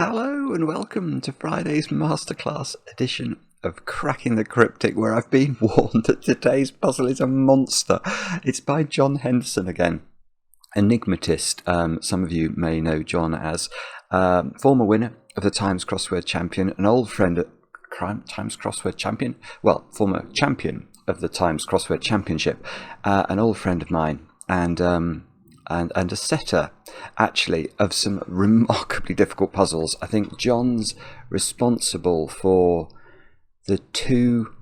Hello and welcome to Friday's Masterclass edition of Cracking the Cryptic, where I've been warned that today's puzzle is a monster. It's by John Henderson again. Enigmatist. Some of you may know John as former winner of the Times Crossword Champion, an old friend at Times Crossword Champion, well, former champion of the Times Crossword Championship, an old friend of mine, and a setter, actually, of some remarkably difficult puzzles. I think John's responsible for the two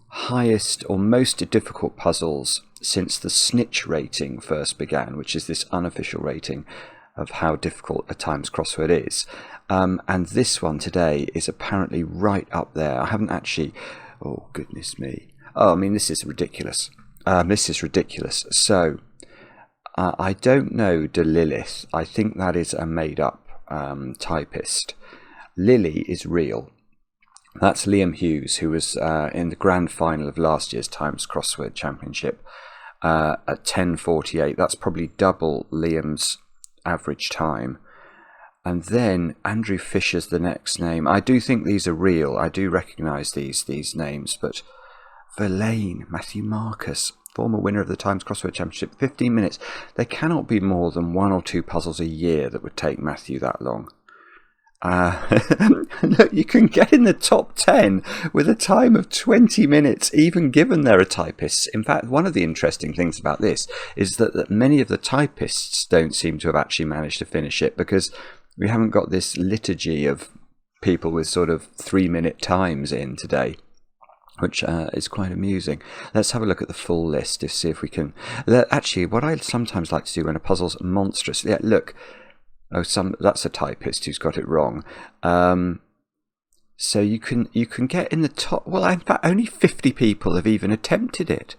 highest or most difficult puzzles since the snitch rating first began, which is this unofficial rating of how difficult a Times crossword is. And this one today is apparently right up there. I haven't actually... Oh, goodness me. Oh, I mean, this is ridiculous. So... I don't know De Lilith. I think that is a made-up typist. Lily is real. That's Liam Hughes, who was in the grand final of last year's Times Crossword Championship at 10:48. That's probably double Liam's average time. And then Andrew Fisher's the next name. I do think these are real. I do recognise these names, but Verlaine, Matthew Marcus, former winner of the Times Crossword Championship, 15 minutes. There cannot be more than one or two puzzles a year that would take Matthew that long. Look, you can get in the top 10 with a time of 20 minutes, even given there are typists. In fact, one of the interesting things about this is that many of the typists don't seem to have actually managed to finish it, because we haven't got this liturgy of people with sort of 3-minute times in today, which is quite amusing. Let's have a look at the full list to see if we can... Actually, what I sometimes like to do when a puzzle's monstrous... Yeah, look. Oh, that's a typist who's got it wrong. So you can get in the top... Well, in fact, only 50 people have even attempted it.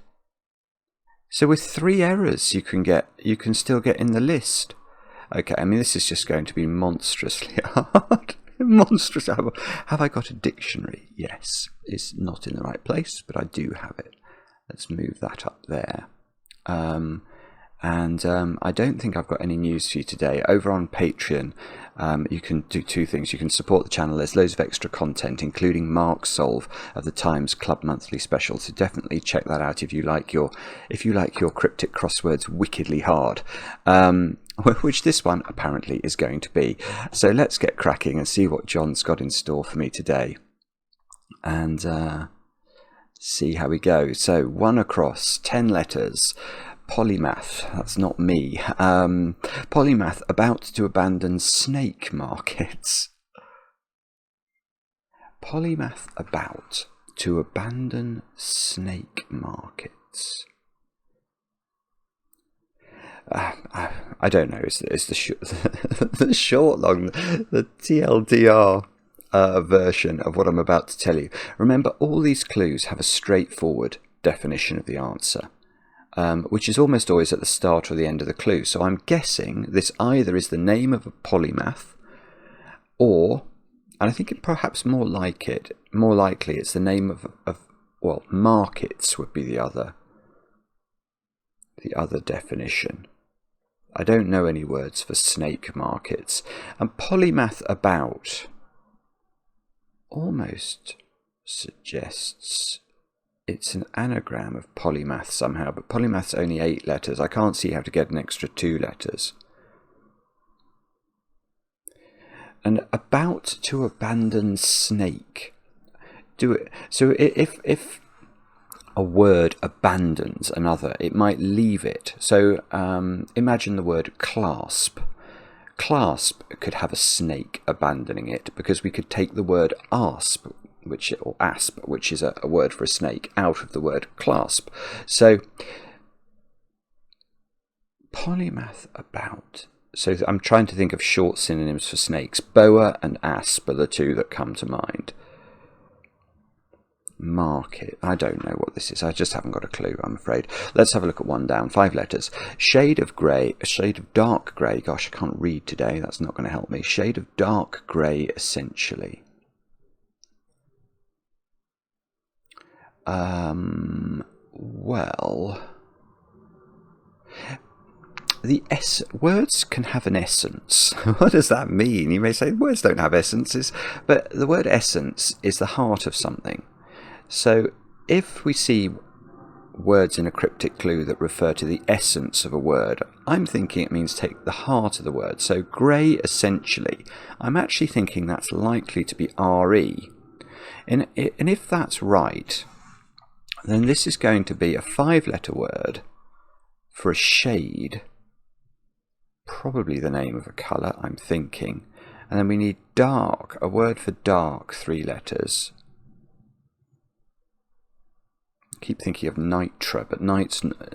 So with 3 errors, you can still get in the list. Okay, I mean, this is just going to be monstrously hard. Monstrous. Have I got a dictionary? Yes. It's not in the right place, but I do have it. Let's move that up there. I don't think I've got any news for you today. Over on Patreon, you can do 2 things. You can support the channel. There's loads of extra content, including Mark's solve of the Times Club Monthly Special. So definitely check that out if you like your cryptic crosswords wickedly hard. Which this one apparently is going to be. So let's get cracking and see what John's got in store for me today. And see how we go. So 1 across, 10 letters. Polymath, that's not me. Polymath about to abandon snake markets. Polymath about to abandon snake markets. I don't know. It's the short long, the TLDR version of what I'm about to tell you. Remember, all these clues have a straightforward definition of the answer, which is almost always at the start or the end of the clue. So I'm guessing this either is the name of a polymath, or, and I think it perhaps more likely it's the name of well, markets would be the other definition. I don't know any words for snake markets. And polymath about almost suggests it's an anagram of polymath somehow, but polymath's only 8 letters. I can't see how to get an extra 2 letters. And about to abandon snake. Do it. So if a word abandons another, it might leave it. So imagine the word clasp. Clasp could have a snake abandoning it, because we could take the word asp, or asp, which is a word for a snake, out of the word clasp. So polymath about. So I'm trying to think of short synonyms for snakes. Boa and asp are the 2 that come to mind. Market. I don't know what this is. I just haven't got a clue, I'm afraid. Let's have a look at 1 down. 5 letters. Shade of grey. A shade of dark grey. Gosh, I can't read today. That's not going to help me. Shade of dark grey, essentially. Well, Words can have an essence. What does that mean? You may say words don't have essences, but the word essence is the heart of something. So if we see words in a cryptic clue that refer to the essence of a word, I'm thinking it means take the heart of the word. So grey, essentially, I'm actually thinking that's likely to be RE. And if that's right, then this is going to be a 5-letter word for a shade, probably the name of a colour, I'm thinking. And then we need dark, a word for dark, 3 letters. I keep thinking of nitra, but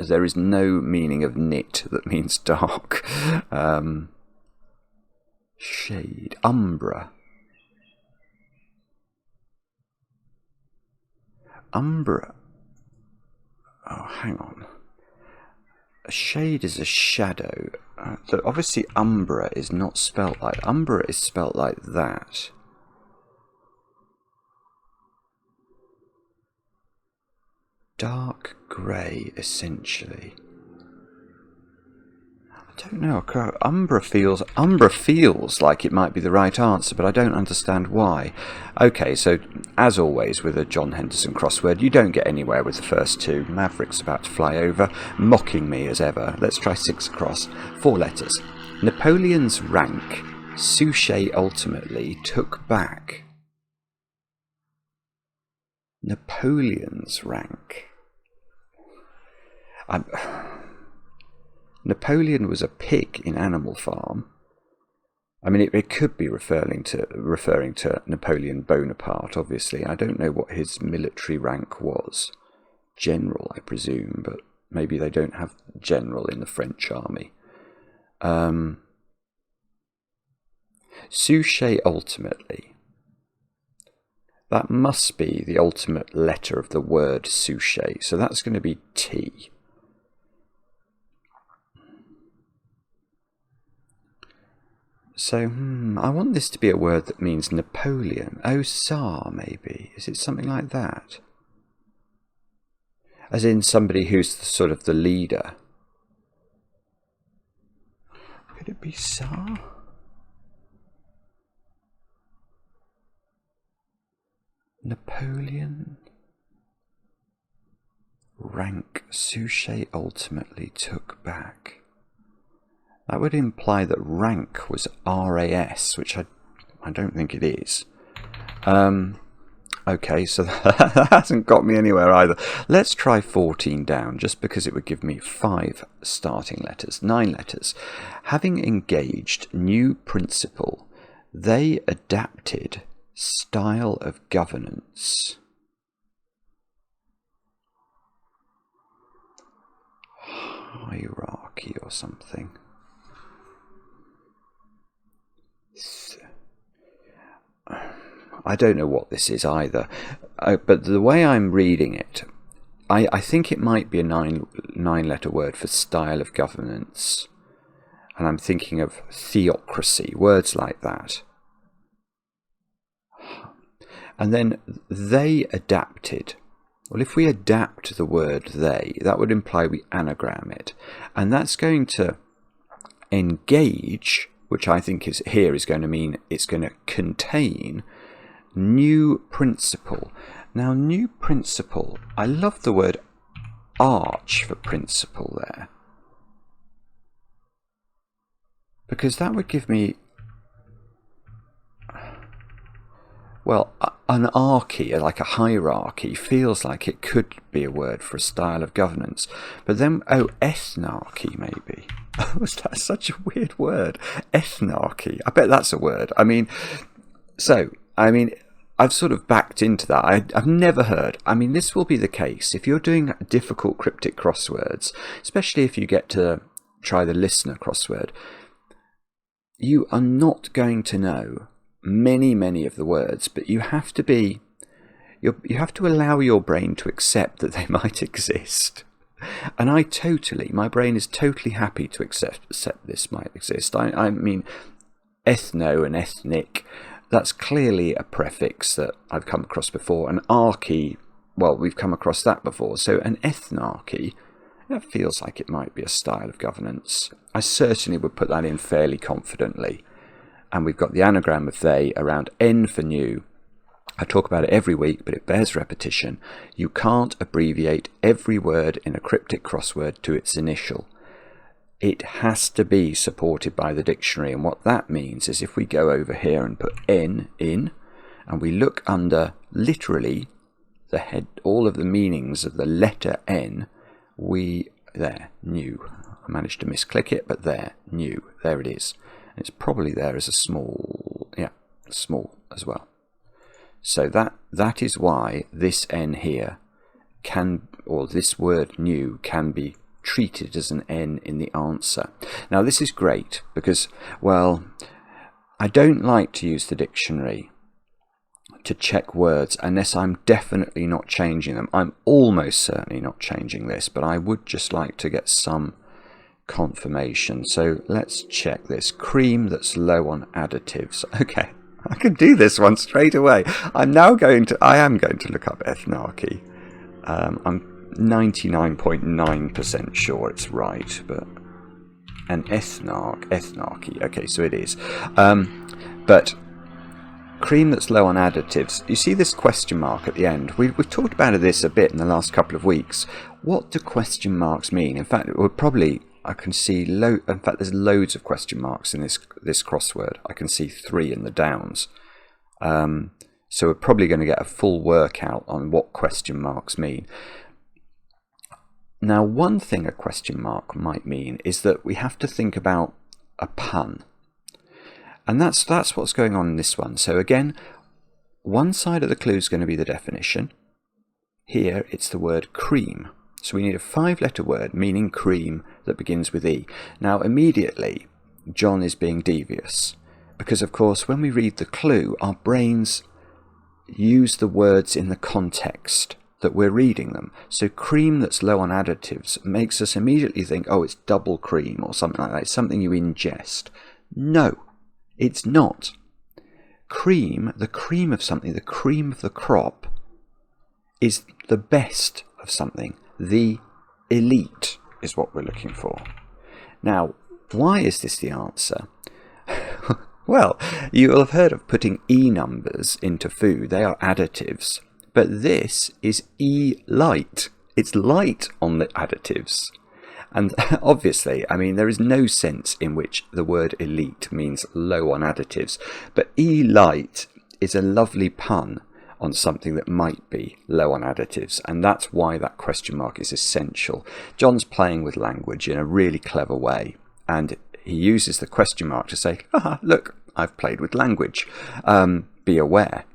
there is no meaning of knit that means dark. Shade, umbra. Umbra. Oh, hang on. A shade is a shadow. So obviously umbra is not spelt like... Umbra is spelt like that. Dark grey, essentially. I don't know. Umbra feels like it might be the right answer, but I don't understand why. Okay, so as always with a John Henderson crossword, you don't get anywhere with the first 2. Maverick's about to fly over, mocking me as ever. Let's try 6 across. 4 letters. Napoleon's rank, Suchet ultimately took back. Napoleon's rank. Napoleon was a pig in Animal Farm. I mean, it could be referring to Napoleon Bonaparte, obviously. I don't know what his military rank was. General, I presume, but maybe they don't have general in the French army. Suchet ultimately. That must be the ultimate letter of the word Suchet, so that's going to be T. So, I want this to be a word that means Napoleon. Oh, Tsar, maybe. Is it something like that? As in somebody who's sort of the leader. Could it be Tsar? Napoleon? Rank Suchet ultimately took back. That would imply that rank was RAS, which I don't think it is. Okay, so that hasn't got me anywhere either. Let's try 14 down, just because it would give me 5 starting letters, 9 letters. Having engaged new principle, they adapted style of governance. Hierarchy or something. I don't know what this is either, but the way I'm reading it, I think it might be a 9-letter word for style of governance, and I'm thinking of theocracy, words like that. And then they adapted. Well, if we adapt the word they, that would imply we anagram it, and that's going to engage, which I think is going to mean it's going to contain new principle. Now, new principle, I love the word arch for principle there, because that would give me, well, an archy, like a hierarchy, feels like it could be a word for a style of governance. But then, ethnarchy maybe. That's such a weird word. Ethnarchy. I bet that's a word. I've sort of backed into that. I've never heard. This will be the case. If you're doing difficult cryptic crosswords, especially if you get to try the listener crossword, you are not going to know many of the words, but you have to allow your brain to accept that they might exist. And my brain is totally happy to accept this might exist. I mean, ethno and ethnic, that's clearly a prefix that I've come across before. An archy, well, we've come across that before. So an ethnarchy That feels like it might be a style of governance. I certainly would put that in fairly confidently. And we've got the anagram of they around N for new. I talk about it every week, but it bears repetition. You can't abbreviate every word in a cryptic crossword to its initial. It has to be supported by the dictionary, and what that means is if we go over here and put N in, and we look under literally the head, all of the meanings of the letter N, there, new. I managed to misclick it, but there, new, there it is. And it's probably there as a small, small as well. So that is why this N here can, or this word new can be treated as an N in the answer. Now this is great because, well, I don't like to use the dictionary to check words unless I'm definitely not changing them. I'm almost certainly not changing this, but I would just like to get some confirmation. So let's check this. Cream that's low on additives. Okay, I can do this one straight away. I am going to look up ethnarchy. I'm 99.9% sure it's right, but an ethnarchy. Okay, so it is. But cream that's low on additives. You see this question mark at the end. We've talked about this a bit in the last couple of weeks. What do question marks mean? In fact, it would probably, I can see in fact there's loads of question marks in this crossword. I can see 3 in the downs. So we're probably going to get a full workout on what question marks mean. Now, one thing a question mark might mean is that we have to think about a pun. And that's what's going on in this one. So again, one side of the clue is going to be the definition. Here it's the word cream. So we need a 5-letter word meaning cream that begins with E. Now immediately John is being devious because of course when we read the clue our brains use the words in the context that we're reading them. So cream that's low on additives makes us immediately think, oh, it's double cream or something like that. It's something you ingest. No. It's not. Cream, the cream of something, the cream of the crop, is the best of something. The elite is what we're looking for. Now, why is this the answer? Well, you will have heard of putting E numbers into food. They are additives. But this is E light. It's light on the additives. And obviously, I mean, there is no sense in which the word elite means low on additives. But E light is a lovely pun on something that might be low on additives. And that's why that question mark is essential. John's playing with language in a really clever way. And he uses the question mark to say, haha, look, I've played with language. Be aware.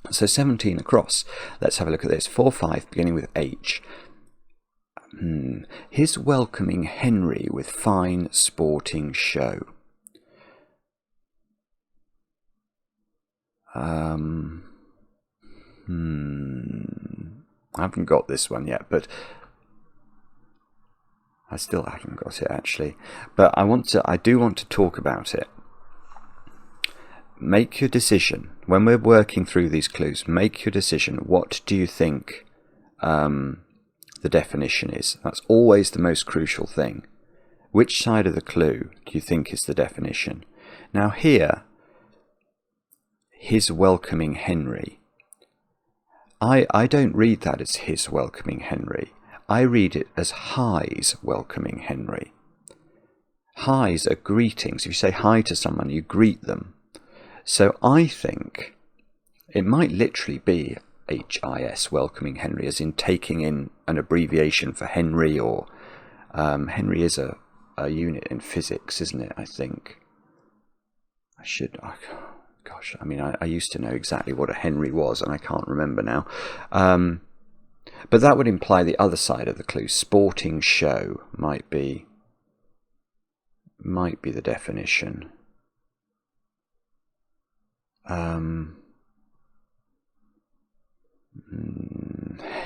So 17 across. Let's have a look at this. 4-5 beginning with H. His welcoming Henry with fine sporting show. I haven't got this one yet, but I still haven't got it actually. But I do want to talk about it. Make your decision. When we're working through these clues, make your decision. What do you think the definition is? That's always the most crucial thing. Which side of the clue do you think is the definition? Now here, his welcoming Henry. I don't read that as his welcoming Henry. I read it as hi's welcoming Henry. Hi's are greetings. If you say hi to someone, you greet them. So I think it might literally be HIS, welcoming Henry, as in taking in an abbreviation for Henry, or Henry is a unit in physics, isn't it? I think gosh, I mean, I used to know exactly what a Henry was and I can't remember now. But that would imply the other side of the clue. Sporting show might be the definition.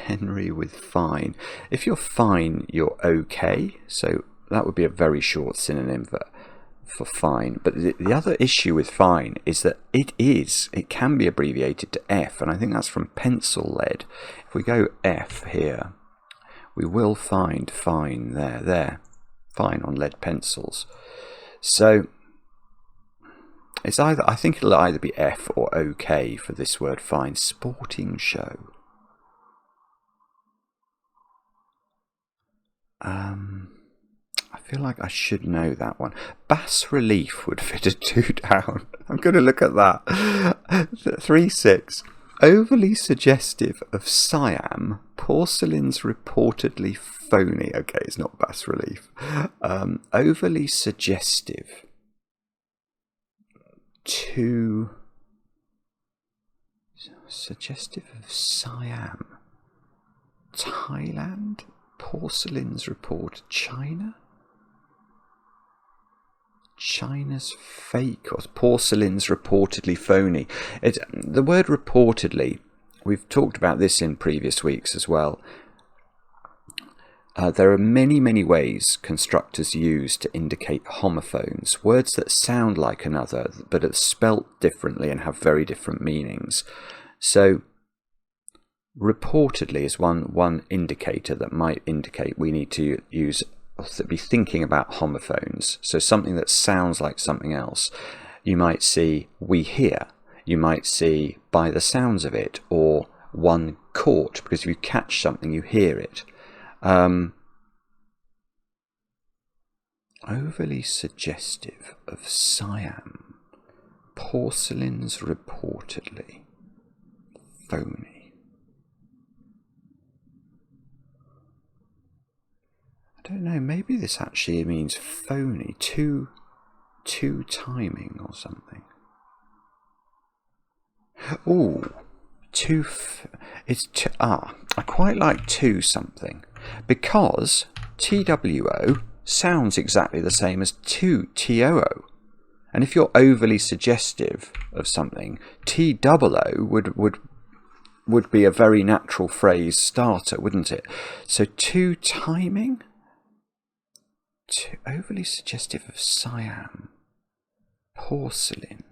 Henry with fine. If you're fine, you're okay. So that would be a very short synonym for fine. But the other issue with fine is that it can be abbreviated to F, and I think that's from pencil lead. If we go F here, we will find fine there. Fine on lead pencils. So it's either, I think it'll either be F or OK for this word fine. Sporting show. I feel like I should know that one. Bas relief would fit a 2 down. I'm going to look at that. 3-6. Overly suggestive of Siam. Porcelain's reportedly phony. Okay, it's not bas relief. Overly suggestive. Too suggestive of Siam. Thailand. Porcelain's report. China. China's fake, or porcelain's reportedly phony. The word reportedly, we've talked about this in previous weeks as well. There are many ways constructors use to indicate homophones, words that sound like another but are spelt differently and have very different meanings. So reportedly is one indicator that might indicate we need to use, be thinking about homophones. So something that sounds like something else. You might see we hear, you might see by the sounds of it, or one caught, because if you catch something you hear it. Overly suggestive of Siam. Porcelain's reportedly phony. I don't know, maybe this actually means phony, too timing or something. Ooh, I quite like two something, because TWO sounds exactly the same as TOO. And if you're overly suggestive of something, TOO would be a very natural phrase starter, wouldn't it? So too timing? Too overly suggestive of Siam. Porcelains,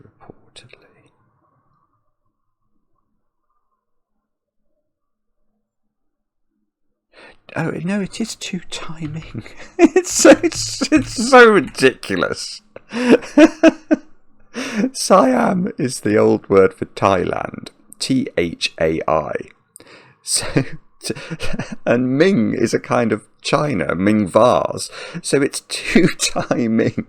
reportedly. Oh no, it is too timing. It's so ridiculous. Siam is the old word for Thailand. THAI. So, and Ming is a kind of China, Ming vase. So it's too timing.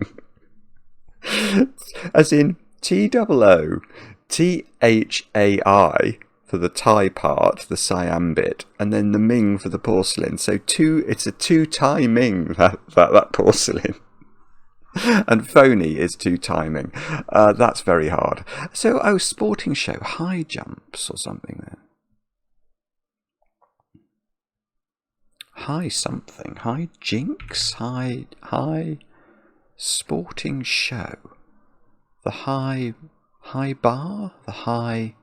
As in TOO, THAI for the Thai part, the Siam bit, and then the Ming for the porcelain. So it's a two timing, that porcelain. And phony is two timing. That's very hard. So, sporting show, high jumps or something then. High something, high jinks, high sporting show. The high bar, the high.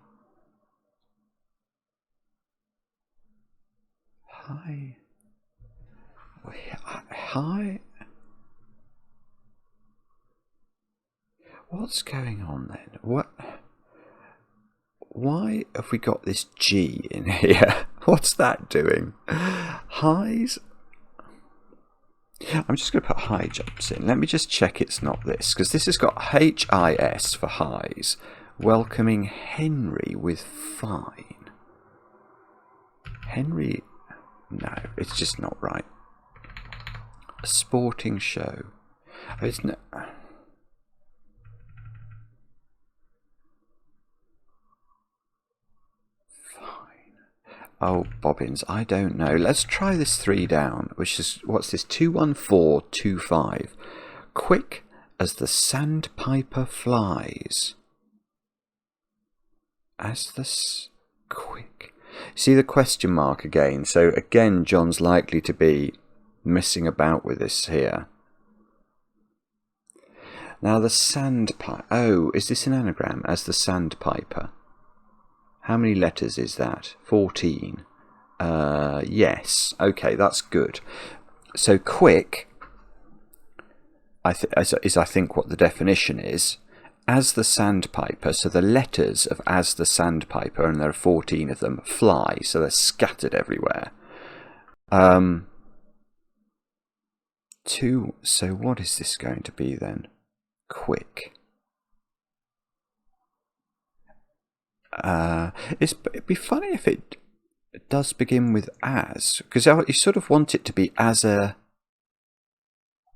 What's going on then? Why have we got this G in here? What's that doing? Highs. I'm just going to put high jumps in. Let me just check it's not this, because this has got HIS for highs. Welcoming Henry with fine. Henry. No, it's just not right. A sporting show. It's no. Oh, bobbins, I don't know. Let's try this 3 down, which is, what's this, 21425. Quick as the sandpiper flies. Quick. See the question mark again. So again, John's likely to be messing about with this here. Now the sandpiper. Oh, is this an anagram? As the sandpiper. How many letters is that? 14. Yes. Okay, that's good. So quick is I think what the definition is. As the sandpiper, so the letters of as the sandpiper, and there are 14 of them, fly, so they're scattered everywhere. So what is this going to be then? Quick. It'd be funny if it does begin with as, because you sort of want it to be as a,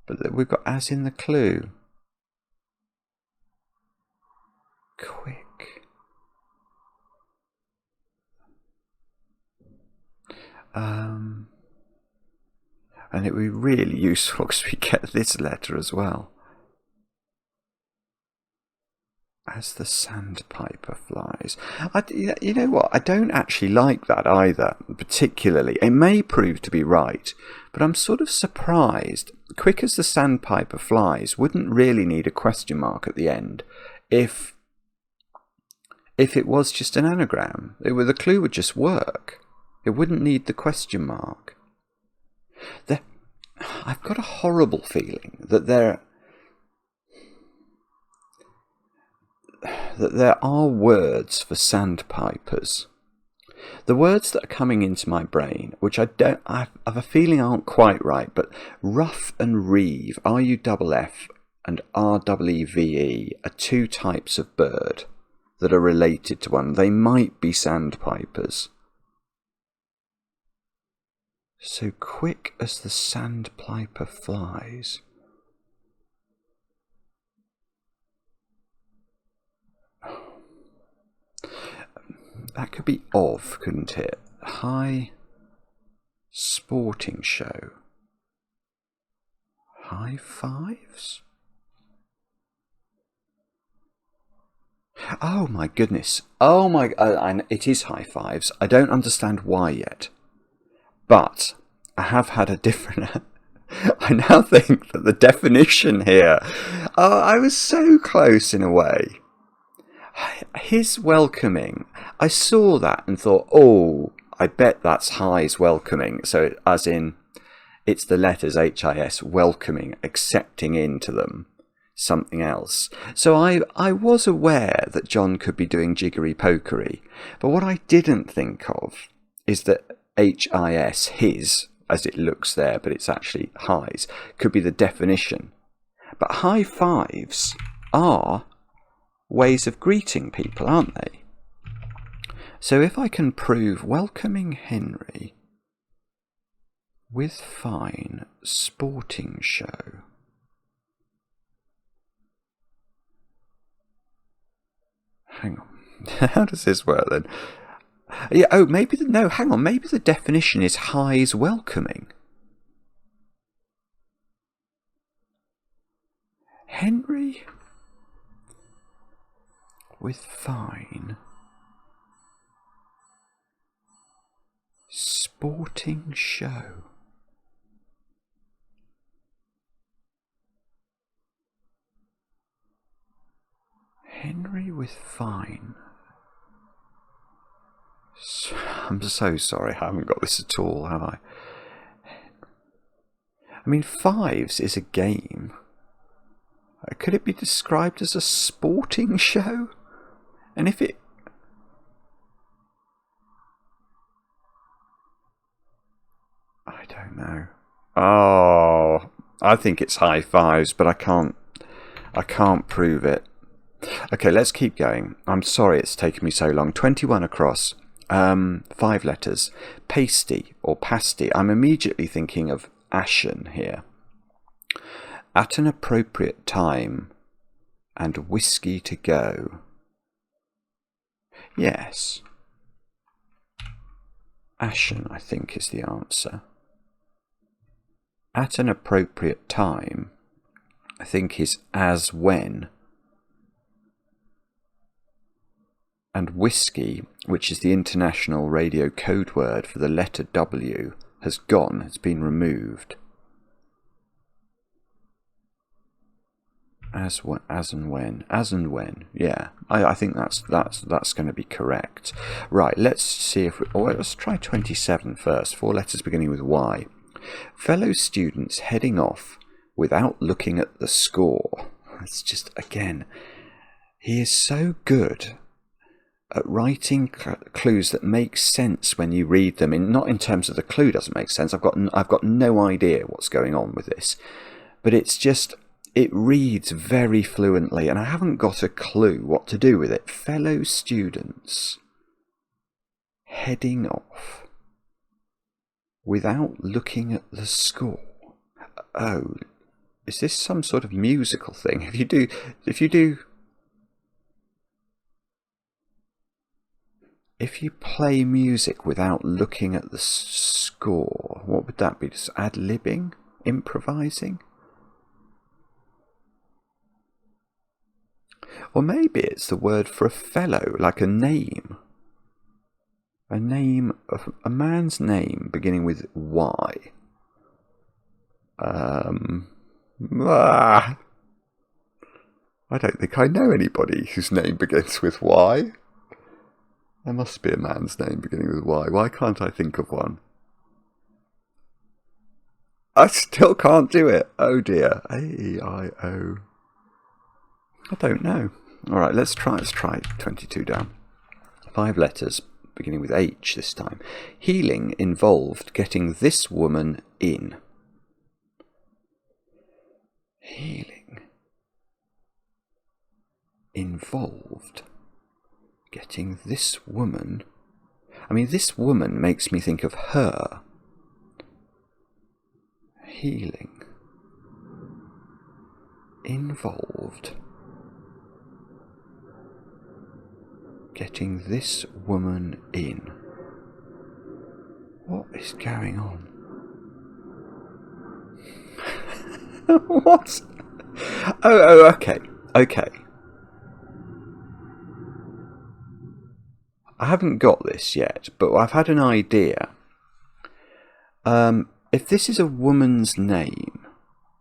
but we've got as in the clue. Quick. And it would be really useful because we get this letter as well. As the sandpiper flies. You know what? I don't actually like that either, particularly. It may prove to be right, but I'm sort of surprised. Quick as the sandpiper flies wouldn't really need a question mark at the end if it was just an anagram. The clue would just work. It wouldn't need the question mark. I've got a horrible feeling that there are words for sandpipers. The words that are coming into my brain, which I have a feeling aren't quite right, but ruff and reeve, R-U-F-F and R-E-E-V-E, are two types of bird that are related to one. They might be sandpipers. So quick as the sandpiper flies. That could be of, couldn't it? High sporting show. High fives? Oh my goodness. Oh my, it is high fives. I don't understand why yet. But I have had a different... I now think that the definition here... Oh, I was so close in a way. His welcoming. I saw that and thought, oh, I bet that's high's welcoming. So as in, it's the letters H-I-S, welcoming, accepting into them something else. So I was aware that John could be doing jiggery pokery. But what I didn't think of is that H-I-S, his, as it looks there, but it's actually highs, could be the definition. But high fives are ways of greeting people, aren't they? So if I can prove welcoming Henry with fine sporting show. Hang on. How does this work then? Yeah, oh, maybe hang on, maybe the definition is high's welcoming. Henry with fine sporting show. Henry with fine. I'm so sorry, I haven't got this at all, have I? I mean, fives is a game. Could it be described as a sporting show? And if it... I don't know. Oh, I think it's high fives, but I can't prove it. Okay, let's keep going. I'm sorry it's taken me so long. 21 across. 5 letters. Pasty or pasty. I'm immediately thinking of ashen here. At an appropriate time and whiskey to go. Yes. Ashen, I think, is the answer. At an appropriate time, I think, is as when. And whiskey, which is the international radio code word for the letter W, has gone, it's been removed. As and when, yeah. I think that's going to be correct. Right, let's see if let's try 27 first. 4 letters beginning with Y. Fellow students heading off without looking at the score. It's just, again, he is so good at writing clues that make sense when you read them. Not in terms of the clue doesn't make sense. I've got no idea what's going on with this, but it's just, it reads very fluently, and I haven't got a clue what to do with it. Fellow students heading off without looking at the score. Oh, is this some sort of musical thing? If you play music without looking at the score, what would that be? Just ad-libbing? Improvising? Or maybe it's the word for a fellow, like a name. A name of a man's name beginning with Y. I don't think I know anybody whose name begins with Y. There must be a man's name beginning with Y. Why can't I think of one? I still can't do it. Oh dear. A-E-I-O. I don't know. Alright, let's try 22 down. 5 letters, beginning with H this time. Healing involved getting this woman in. Healing involved getting this woman. I mean, this woman makes me think of her. Healing involved getting this woman in. What is going on? What? Oh, okay. I haven't got this yet, but I've had an idea. If this is a woman's name,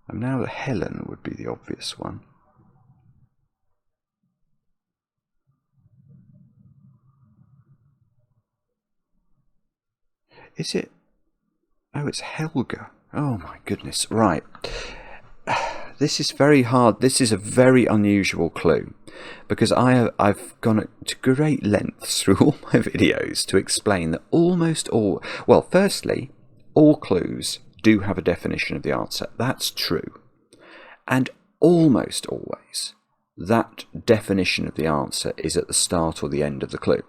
and now Helen would be the obvious one. Is it? Oh, it's Helga. Oh my goodness. Right. This is very hard. This is a very unusual clue, because I've gone to great lengths through all my videos to explain that almost all, well, firstly, all clues do have a definition of the answer. That's true. And almost always, that definition of the answer is at the start or the end of the clue.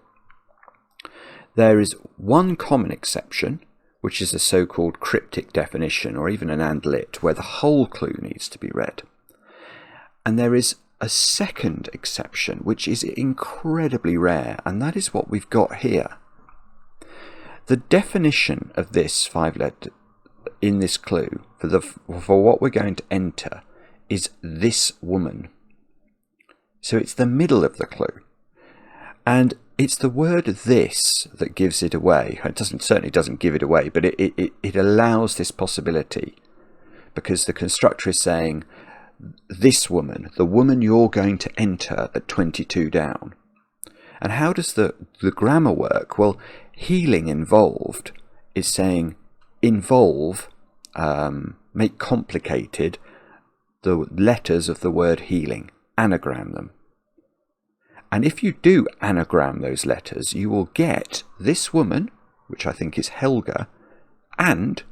There is one common exception, which is a so-called cryptic definition, or even an and-lit, where the whole clue needs to be read. And there is a second exception, which is incredibly rare, and that is what we've got here. The definition of this 5-letter in this clue, for what we're going to enter, is this woman. So it's the middle of the clue. And it's the word this that gives it away. It certainly doesn't give it away, but it allows this possibility, because the constructor is saying, this woman, the woman you're going to enter at 22 down. And how does the grammar work? Well, healing involved is saying involve, make complicated the letters of the word healing, anagram them. And if you do anagram those letters, you will get this woman, which I think is Helga, and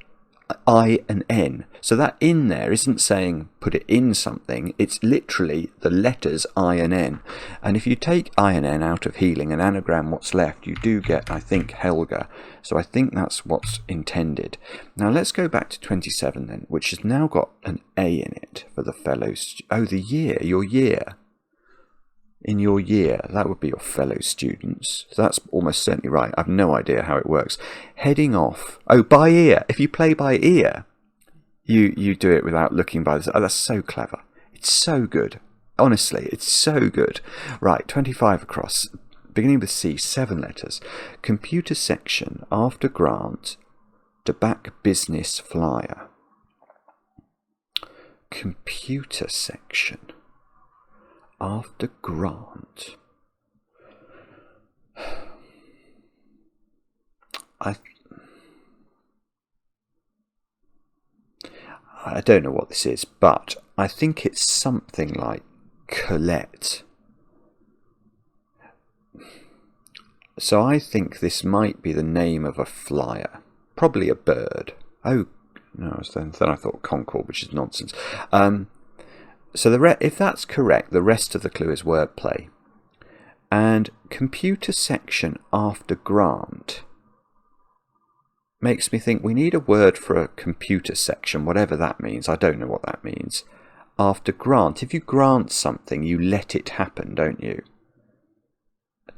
I and N. So that in there isn't saying put it in something, it's literally the letters I and N. And if you take I and N out of healing and anagram what's left, you do get, I think, Helga. So I think that's what's intended. Now let's go back to 27 then, which has now got an A in it for the fellows. Oh, the year, your year. In your year, that would be your fellow students. So that's almost certainly right. I've no idea how it works. Heading off. Oh, by ear. If you play by ear, you do it without looking by the... Oh, that's so clever. It's so good. Honestly, it's so good. Right, 25 across. Beginning with C, 7 letters. Computer section after grant to back business flyer. Computer section after grant. I don't know what this is, but I think it's something like colette. So I think this might be the name of a flyer. Probably a bird. Oh, no, then I thought concord, which is nonsense. So if that's correct, the rest of the clue is wordplay. And computer section after grant makes me think we need a word for a computer section, whatever that means. I don't know what that means. After grant, if you grant something, you let it happen, don't you?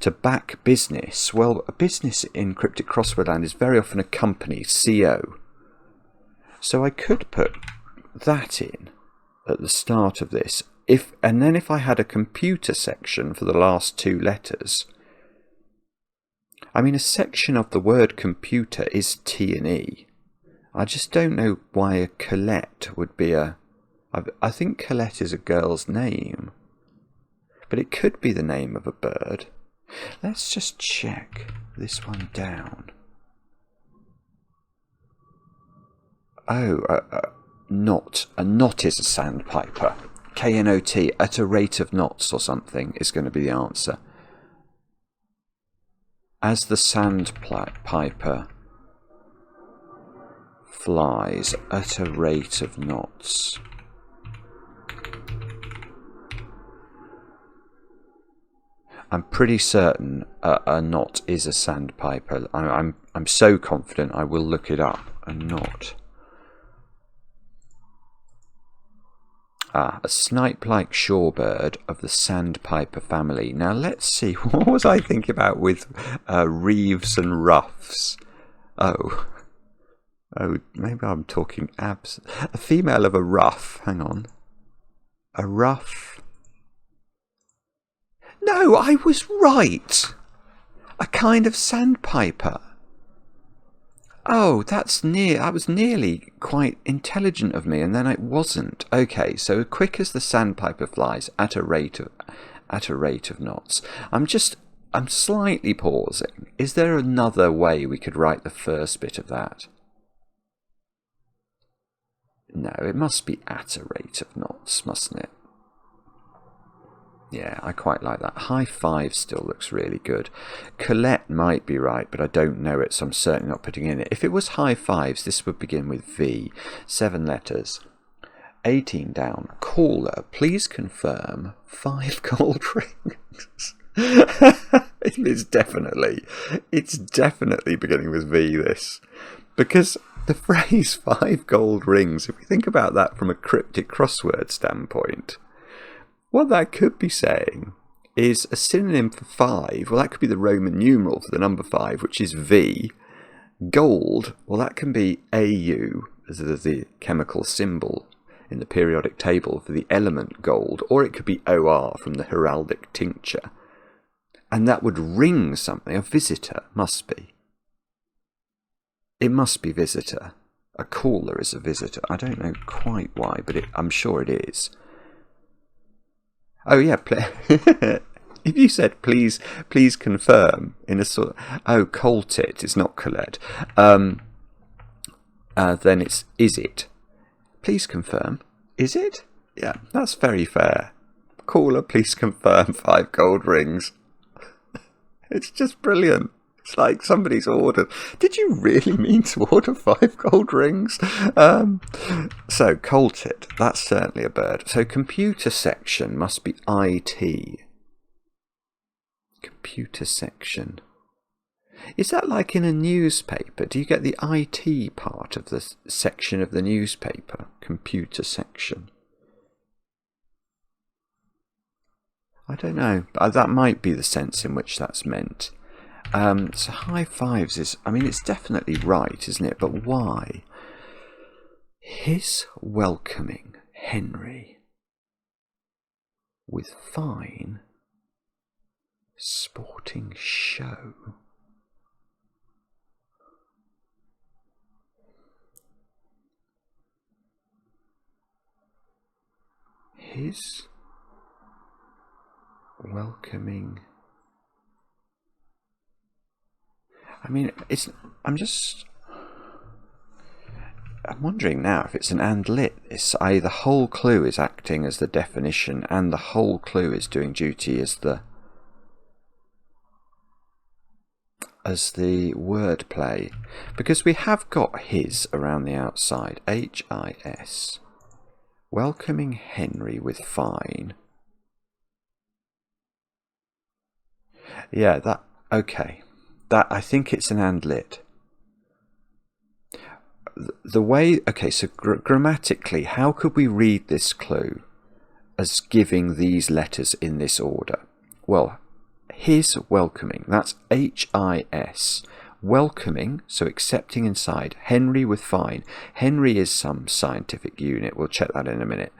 To back business, well, a business in Cryptic Crossword land is very often a company, CO. So I could put that in at the start of this. And then if I had a computer section for the last two letters, I mean, a section of the word computer is T and E. I just don't know why a colette would be I think colette is a girl's name, but it could be the name of a bird. Let's just check this one down. Oh, knot. A knot is a sandpiper. K-N-O-T, at a rate of knots or something is going to be the answer. As the sandpiper flies at a rate of knots. I'm pretty certain a knot is a sandpiper. I'm so confident I will look it up. A knot. A snipe-like shorebird of the sandpiper family. Now let's see, what was I thinking about with reeves and ruffs? Oh, maybe I'm talking abs. A female of a ruff. Hang on. A ruff. No, I was right. A kind of sandpiper. Oh, that was nearly quite intelligent of me, and then it wasn't. Okay, so quick as the sandpiper flies at a rate of knots. I'm slightly pausing. Is there another way we could write the first bit of that? No, it must be at a rate of knots, mustn't it? Yeah, I quite like that. High five still looks really good. Colette might be right, but I don't know it, so I'm certainly not putting in it. If it was high fives, this would begin with V. 7 letters. 18 down. Caller, please confirm 5 gold rings. It's definitely beginning with V, this. Because the phrase 5 gold rings, if we think about that from a cryptic crossword standpoint, what that could be saying is a synonym for 5. Well, that could be the Roman numeral for the number 5, which is V. Gold, well, that can be AU, as the chemical symbol in the periodic table for the element gold, or it could be OR from the heraldic tincture. And that would ring something. A visitor must be. It must be visitor. A caller is a visitor. I don't know quite why, but I'm sure it is. Oh yeah, if you said please confirm in a sort of, colt it's not Colette, then it's is it? Please confirm. Is it? Yeah, that's very fair. Caller, please confirm 5 gold rings. It's just brilliant. It's like somebody's ordered. Did you really mean to order 5 gold rings? So, colted, that's certainly a bird. So, computer section must be IT. Computer section. Is that like in a newspaper? Do you get the IT part of the section of the newspaper? Computer section. I don't know. That might be the sense in which that's meant. So high fives is, I mean, it's definitely right, isn't it? But why? His welcoming Henry with fine sporting show. His welcoming. I mean, I'm wondering now if it's an and lit. The whole clue is acting as the definition, and the whole clue is doing duty as the. as the word play, because we have got his around the outside. H-I-S. Welcoming Henry with fine. Yeah, that, okay. That, I think it's an and lit. The way, okay, so grammatically, how could we read this clue as giving these letters in this order? Well, his welcoming, that's H-I-S. Welcoming, so accepting inside. Henry with fine. Henry is some scientific unit. We'll check that in a minute.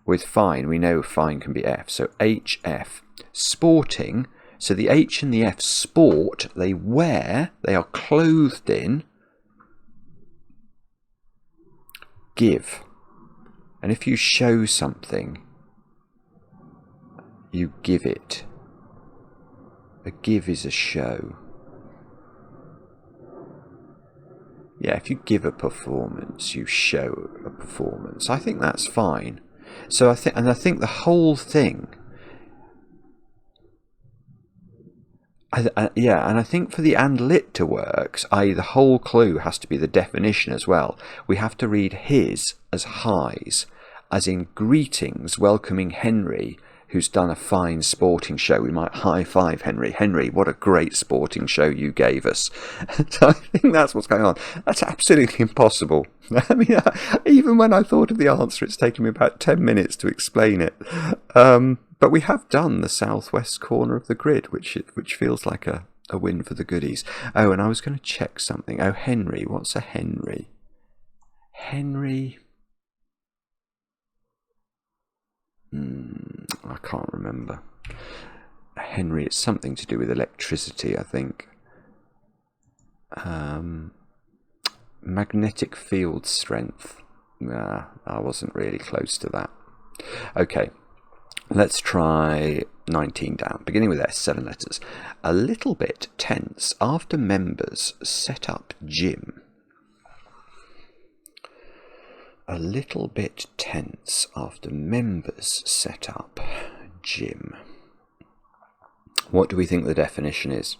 With fine, we know fine can be F. So H-F. Sporting, so the H and the F, sport, they wear, they are clothed in. Give. And if you show something, you give it. A give is a show. Yeah, if you give a performance, you show a performance. I think that's fine. So I think the whole thing. Yeah, and I think for the and lit to work, i.e. the whole clue has to be the definition as well. We have to read his as highs, as in greetings, welcoming Henry, who's done a fine sporting show. We might high five Henry. Henry, what a great sporting show you gave us. So I think that's what's going on. That's absolutely impossible. I mean, even when I thought of the answer, it's taken me about 10 minutes to explain it. But we have done the southwest corner of the grid, which feels like a win for the goodies. Oh, and I was going to check something. Oh, Henry. What's a Henry? Henry... I can't remember. Henry, it's something to do with electricity, I think. Magnetic field strength. Nah, I wasn't really close to that. Okay, let's try 19 down, beginning with S, 7 letters. A little bit tense after members set up gym. A little bit tense after members set up gym. What do we think the definition is?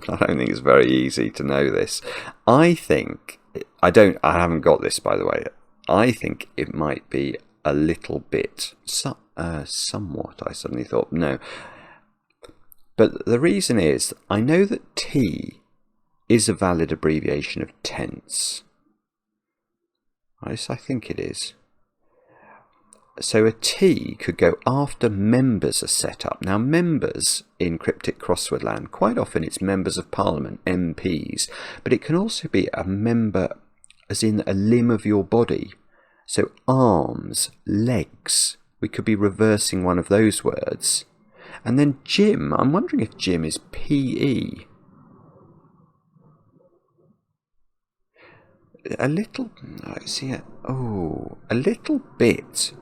I don't think it's very easy to know this. I haven't got this, by the way. I think it might be a little bit, somewhat, I suddenly thought, no. But the reason is, I know that T is a valid abbreviation of tense. I think it is. So a T could go after members are set up. Now, members in Cryptic Crossword land, quite often it's members of Parliament, MPs, but it can also be a member as in a limb of your body. So arms, legs, we could be reversing one of those words. And then gym, I'm wondering if gym is PE. A little, see it. Oh, a little bit.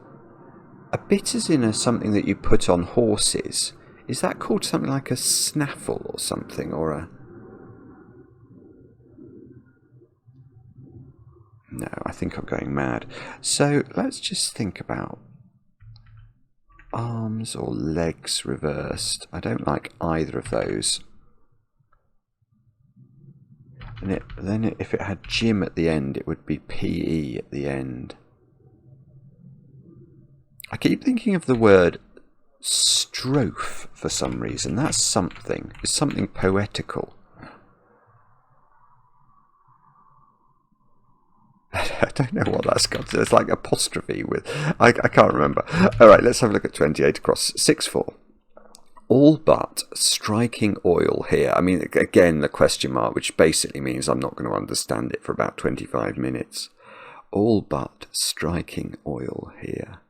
A bit is in something that you put on horses. Is that called something like a snaffle or something, or a? No, I think I'm going mad. So let's just think about arms or legs reversed. I don't like either of those. And then if it had gym at the end, it would be PE at the end. I keep thinking of the word strophe for some reason. That's something. It's something poetical. I don't know what that's got. It's like apostrophe with... I can't remember. All right, let's have a look at 28 across 6-4. All but striking oil here. I mean, again, the question mark, which basically means I'm not going to understand it for about 25 minutes. All but striking oil here.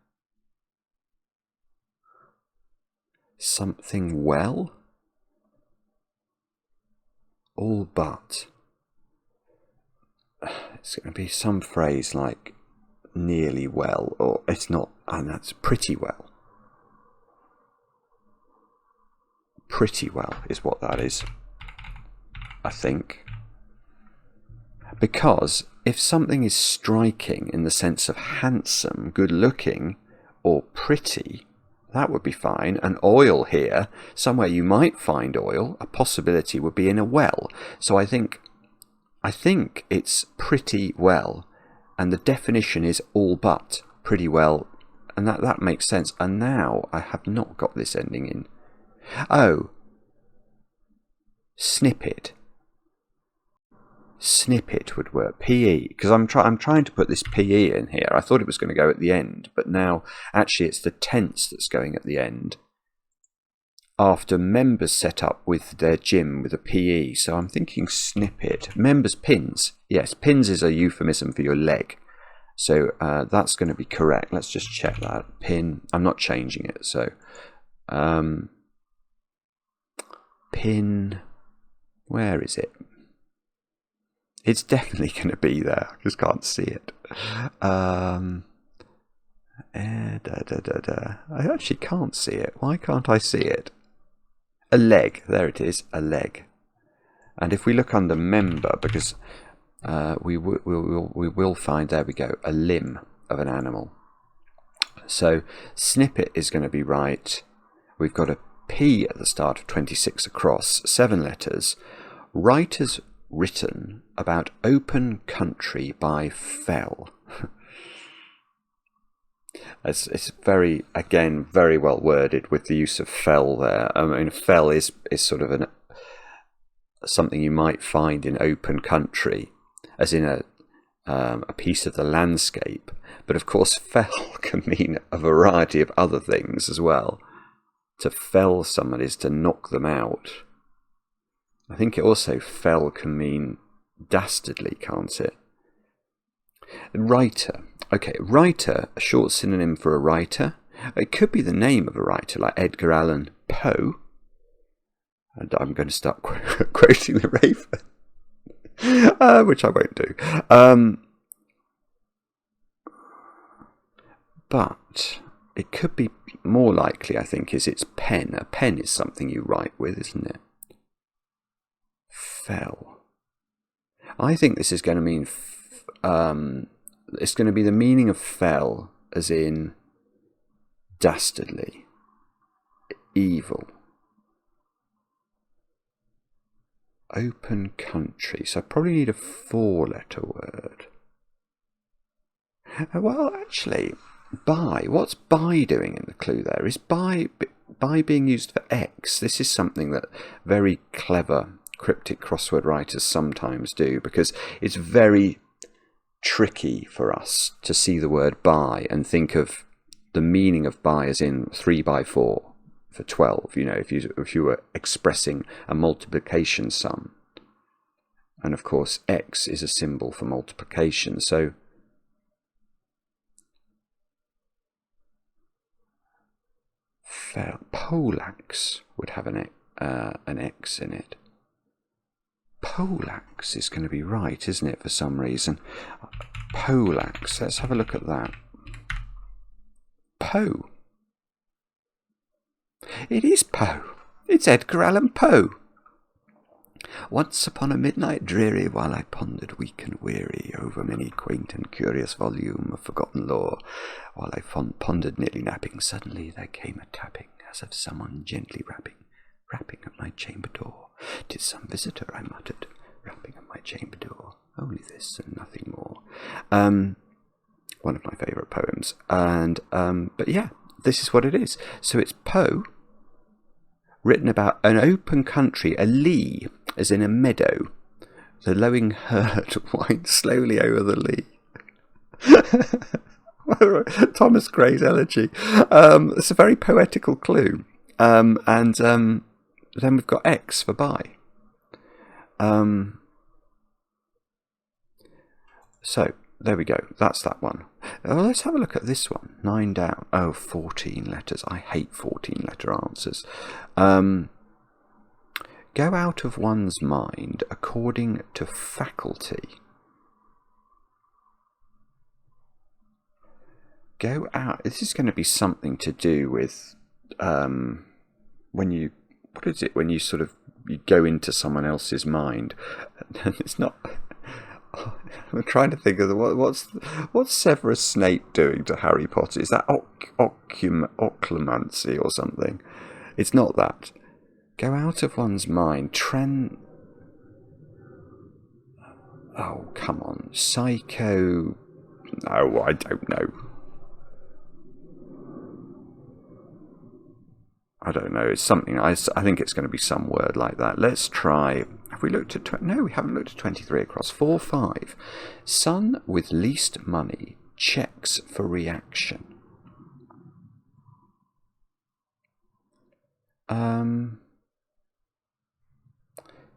Something well? All but. It's going to be some phrase like nearly well, or it's not, and that's pretty well. Pretty well is what that is, I think. Because if something is striking in the sense of handsome, good looking, or pretty, That would be fine. And oil here, somewhere you might find oil, a possibility would be in a well. So I think it's pretty well. And the definition is all but pretty well. And that makes sense. And now I have not got this ending in. Oh. Snippet. Snippet would work. PE, because I'm trying to put this PE in here. I thought it was going to go at the end, but now actually it's the tense that's going at the end. After members set up with their gym with a PE, so I'm thinking snippet. Members pins. Yes, pins is a euphemism for your leg. So that's going to be correct. Let's just check that. Pin. I'm not changing it. So pin. Where is it? It's definitely going to be there. I just can't see it. I actually can't see it. Why can't I see it? A leg. There it is. A leg. And if we look under member, because we will find, there we go, a limb of an animal. So snippet is going to be right. We've got a P at the start of 26 across, 7 letters. Writers written about open country by fell. It's very, again, very well worded with the use of fell there. I mean, fell is sort of something you might find in open country, as in a piece of the landscape. But of course, fell can mean a variety of other things as well. To fell someone is to knock them out. I think it also fell can mean dastardly, can't it? Writer. Okay, writer, a short synonym for a writer. It could be the name of a writer, like Edgar Allan Poe. And I'm going to start quoting the Raven, which I won't do. But it could be more likely, I think, is it's pen. A pen is something you write with, isn't it? Fell. I think this is going to mean it's going to be the meaning of fell as in dastardly, evil, open country. So I probably need a 4-letter word. Well, actually, by. What's by doing in the clue there? Is by being used for X? This is something that very clever cryptic crossword writers sometimes do, because it's very tricky for us to see the word by and think of the meaning of by as in 3 by 4 for 12. You know, if you were expressing a multiplication sum, and of course X is a symbol for multiplication. So Poleaxe would have an X in it. Poleaxe is going to be right, isn't it, for some reason? Poleaxe, let's have a look at that. Poe. It is Poe. It's Edgar Allan Poe. Once upon a midnight dreary, while I pondered weak and weary over many quaint and curious volume of forgotten lore, while I pondered nearly napping, suddenly there came a tapping, as of someone gently rapping at my chamber door. 'Tis some visitor, I muttered, rapping at my chamber door. Only this and nothing more. One of my favourite poems. And but yeah, this is what it is. So it's Poe, written about an open country, a lea, as in a meadow. The lowing herd winds slowly over the lea. Thomas Gray's elegy. It's a very poetical clue. Then we've got X for by. So there we go. That's that one. Let's have a look at this one. 9 down. Oh, 14 letters. I hate 14-letter answers. Go out of one's mind according to faculty. Go out. This is going to be something to do with when you. What is it when you sort of you go into someone else's mind? It's not. I'm trying to think of what's Severus Snape doing to Harry Potter? Is that occlumancy or something? It's not that. Go out of one's mind. Oh, come on. Psycho... No, I don't know. I don't know. It's something. I think it's going to be some word like that. Let's try. Have we looked at... No, we haven't looked at 23 across. 4, 5. Son with least money checks for reaction.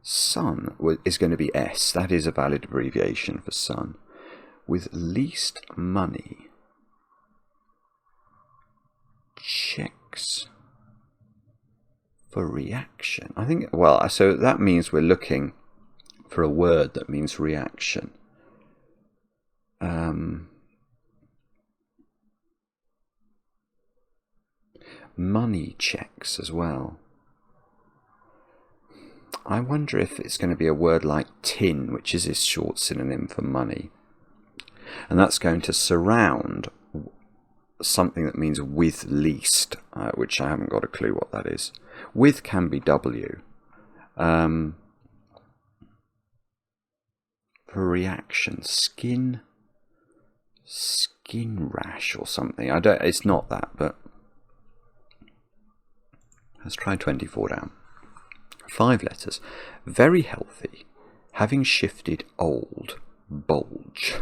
Son is going to be S. That is a valid abbreviation for son. With least money checks for reaction. I think, well, so that means we're looking for a word that means reaction. Money checks as well. I wonder if it's going to be a word like tin, which is its short synonym for money. And that's going to surround something that means with least, which I haven't got a clue what that is. With can be W. For reaction, skin rash or something. It's not that, but let's try 24 down. 5 letters. Very healthy, having shifted old, bulge.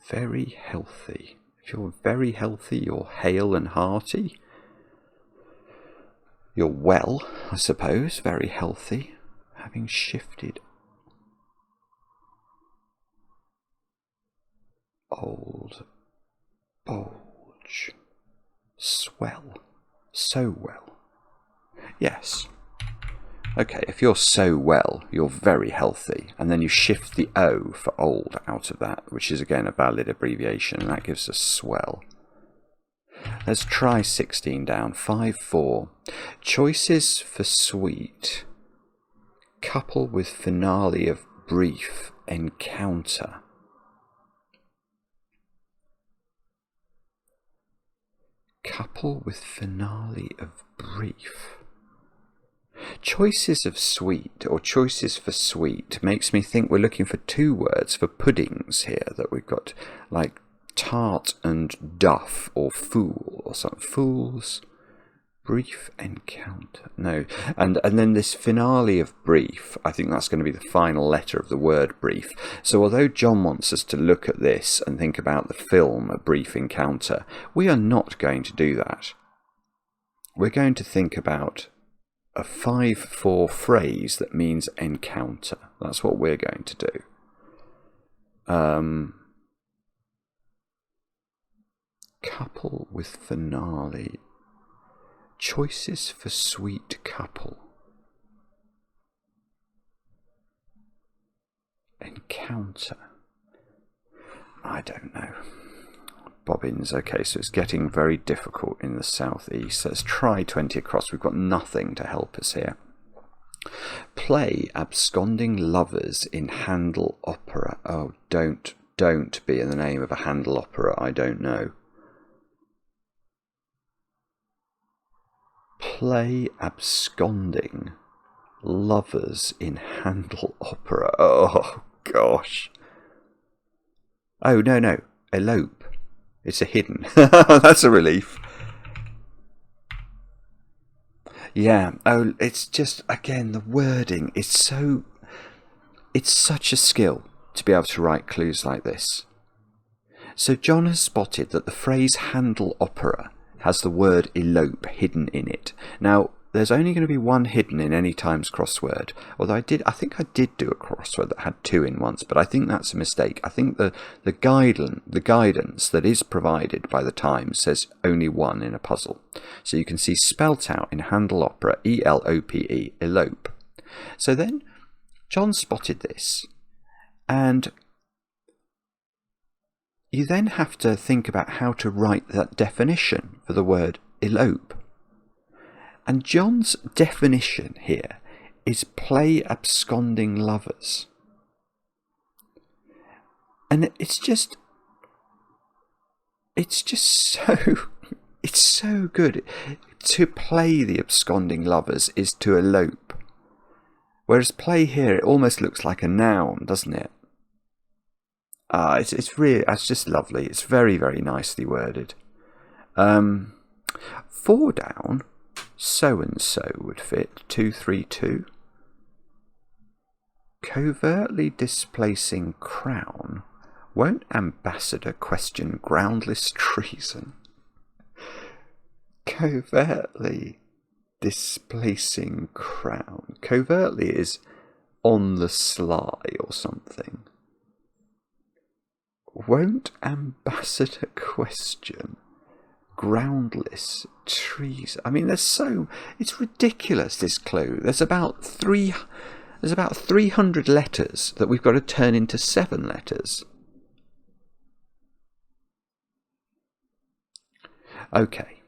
Very healthy. If you're very healthy, you're hale and hearty. You're well, I suppose, very healthy, having shifted old, bulge, swell, so well. Yes. Okay, if you're so well, you're very healthy, and then you shift the O for old out of that, which is again a valid abbreviation, and that gives us swell. Let's try 16 down. 5, 4. Choices for sweet. Couple with finale of brief encounter. Couple with finale of brief. Choices of sweet, or choices for sweet, makes me think we're looking for 2 words for puddings here, that we've got like tart and duff, or fool, or something. Fools, brief encounter. No, and then this finale of brief, I think that's going to be the final letter of the word brief. So although John wants us to look at this and think about the film A Brief Encounter, we are not going to do that. We're going to think about a 5-4 phrase that means encounter. That's what we're going to do. Couple with finale. Choices for sweet couple. Encounter. I don't know. Bobbins. Okay, so it's getting very difficult in the southeast. Let's try 20 across. We've got nothing to help us here. Play absconding lovers in Handel opera. Oh, don't be in the name of a Handel opera. I don't know. Play absconding lovers in Handel opera. Oh, gosh. Oh, no. Elope. It's a hidden. That's a relief. Yeah. Oh, it's just, again, the wording. It's such a skill to be able to write clues like this. So John has spotted that the phrase Handel opera has the word elope hidden in it. Now, there's only going to be one hidden in any Times crossword. Although I think I did do a crossword that had 2 in once, but I think that's a mistake. I think the guidance that is provided by the Times says only 1 in a puzzle. So you can see spelt out in Handel opera, E-L-O-P-E, elope. So then John spotted this, and you then have to think about how to write that definition for the word elope. And John's definition here is play absconding lovers. And it's just so, it's so good. To play the absconding lovers is to elope. Whereas play here, it almost looks like a noun, doesn't it? It's really, it's just lovely. It's very, very nicely worded. 4 down, so and so would fit. 232. Covertly displacing crown. Won't ambassador question groundless treason? Covertly displacing crown. Covertly is on the sly or something. Won't ambassador question groundless treason? I mean, it's ridiculous, this clue. There's about 300 letters that we've got to turn into 7 letters. Okay.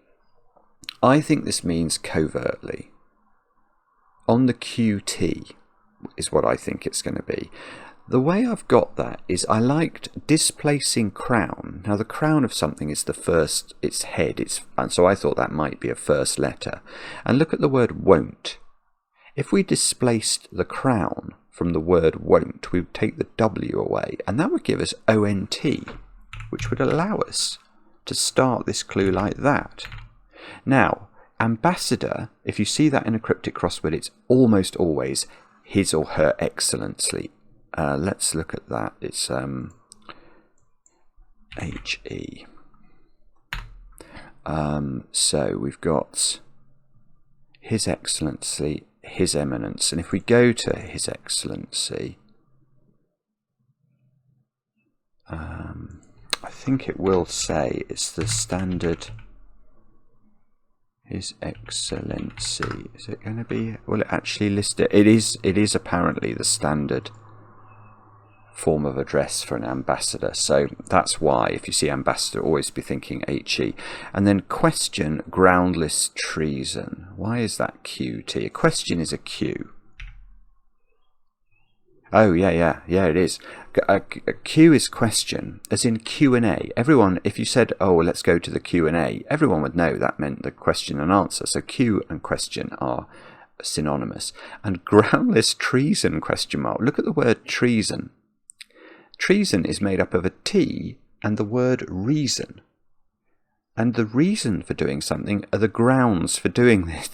I think this means covertly. On the QT is what I think it's going to be. The way I've got that is I liked displacing crown. Now the crown of something is the first, its head, and so I thought that might be a first letter. And look at the word won't. If we displaced the crown from the word won't, we would take the W away, and that would give us ONT, which would allow us to start this clue like that. Now, ambassador, if you see that in a cryptic crossword, it's almost always his or her excellency. Let's look at that. It's HE. So we've got his excellency, his eminence, and if we go to his excellency, I think it will say it's the standard. His excellency. Is it going to be? Will it actually list it? It is apparently the standard form of address for an ambassador. So that's why, if you see ambassador, always be thinking HE. And then question groundless treason. Why is that QT? A question is a Q. Oh, yeah, it is. A Q is question, as in Q&A. Everyone, if you said, oh, well, let's go to the Q&A, everyone would know that meant the question and answer. So Q and question are synonymous. And groundless treason, question mark. Look at the word treason. Treason is made up of a T and the word reason. And the reason for doing something are the grounds for doing it.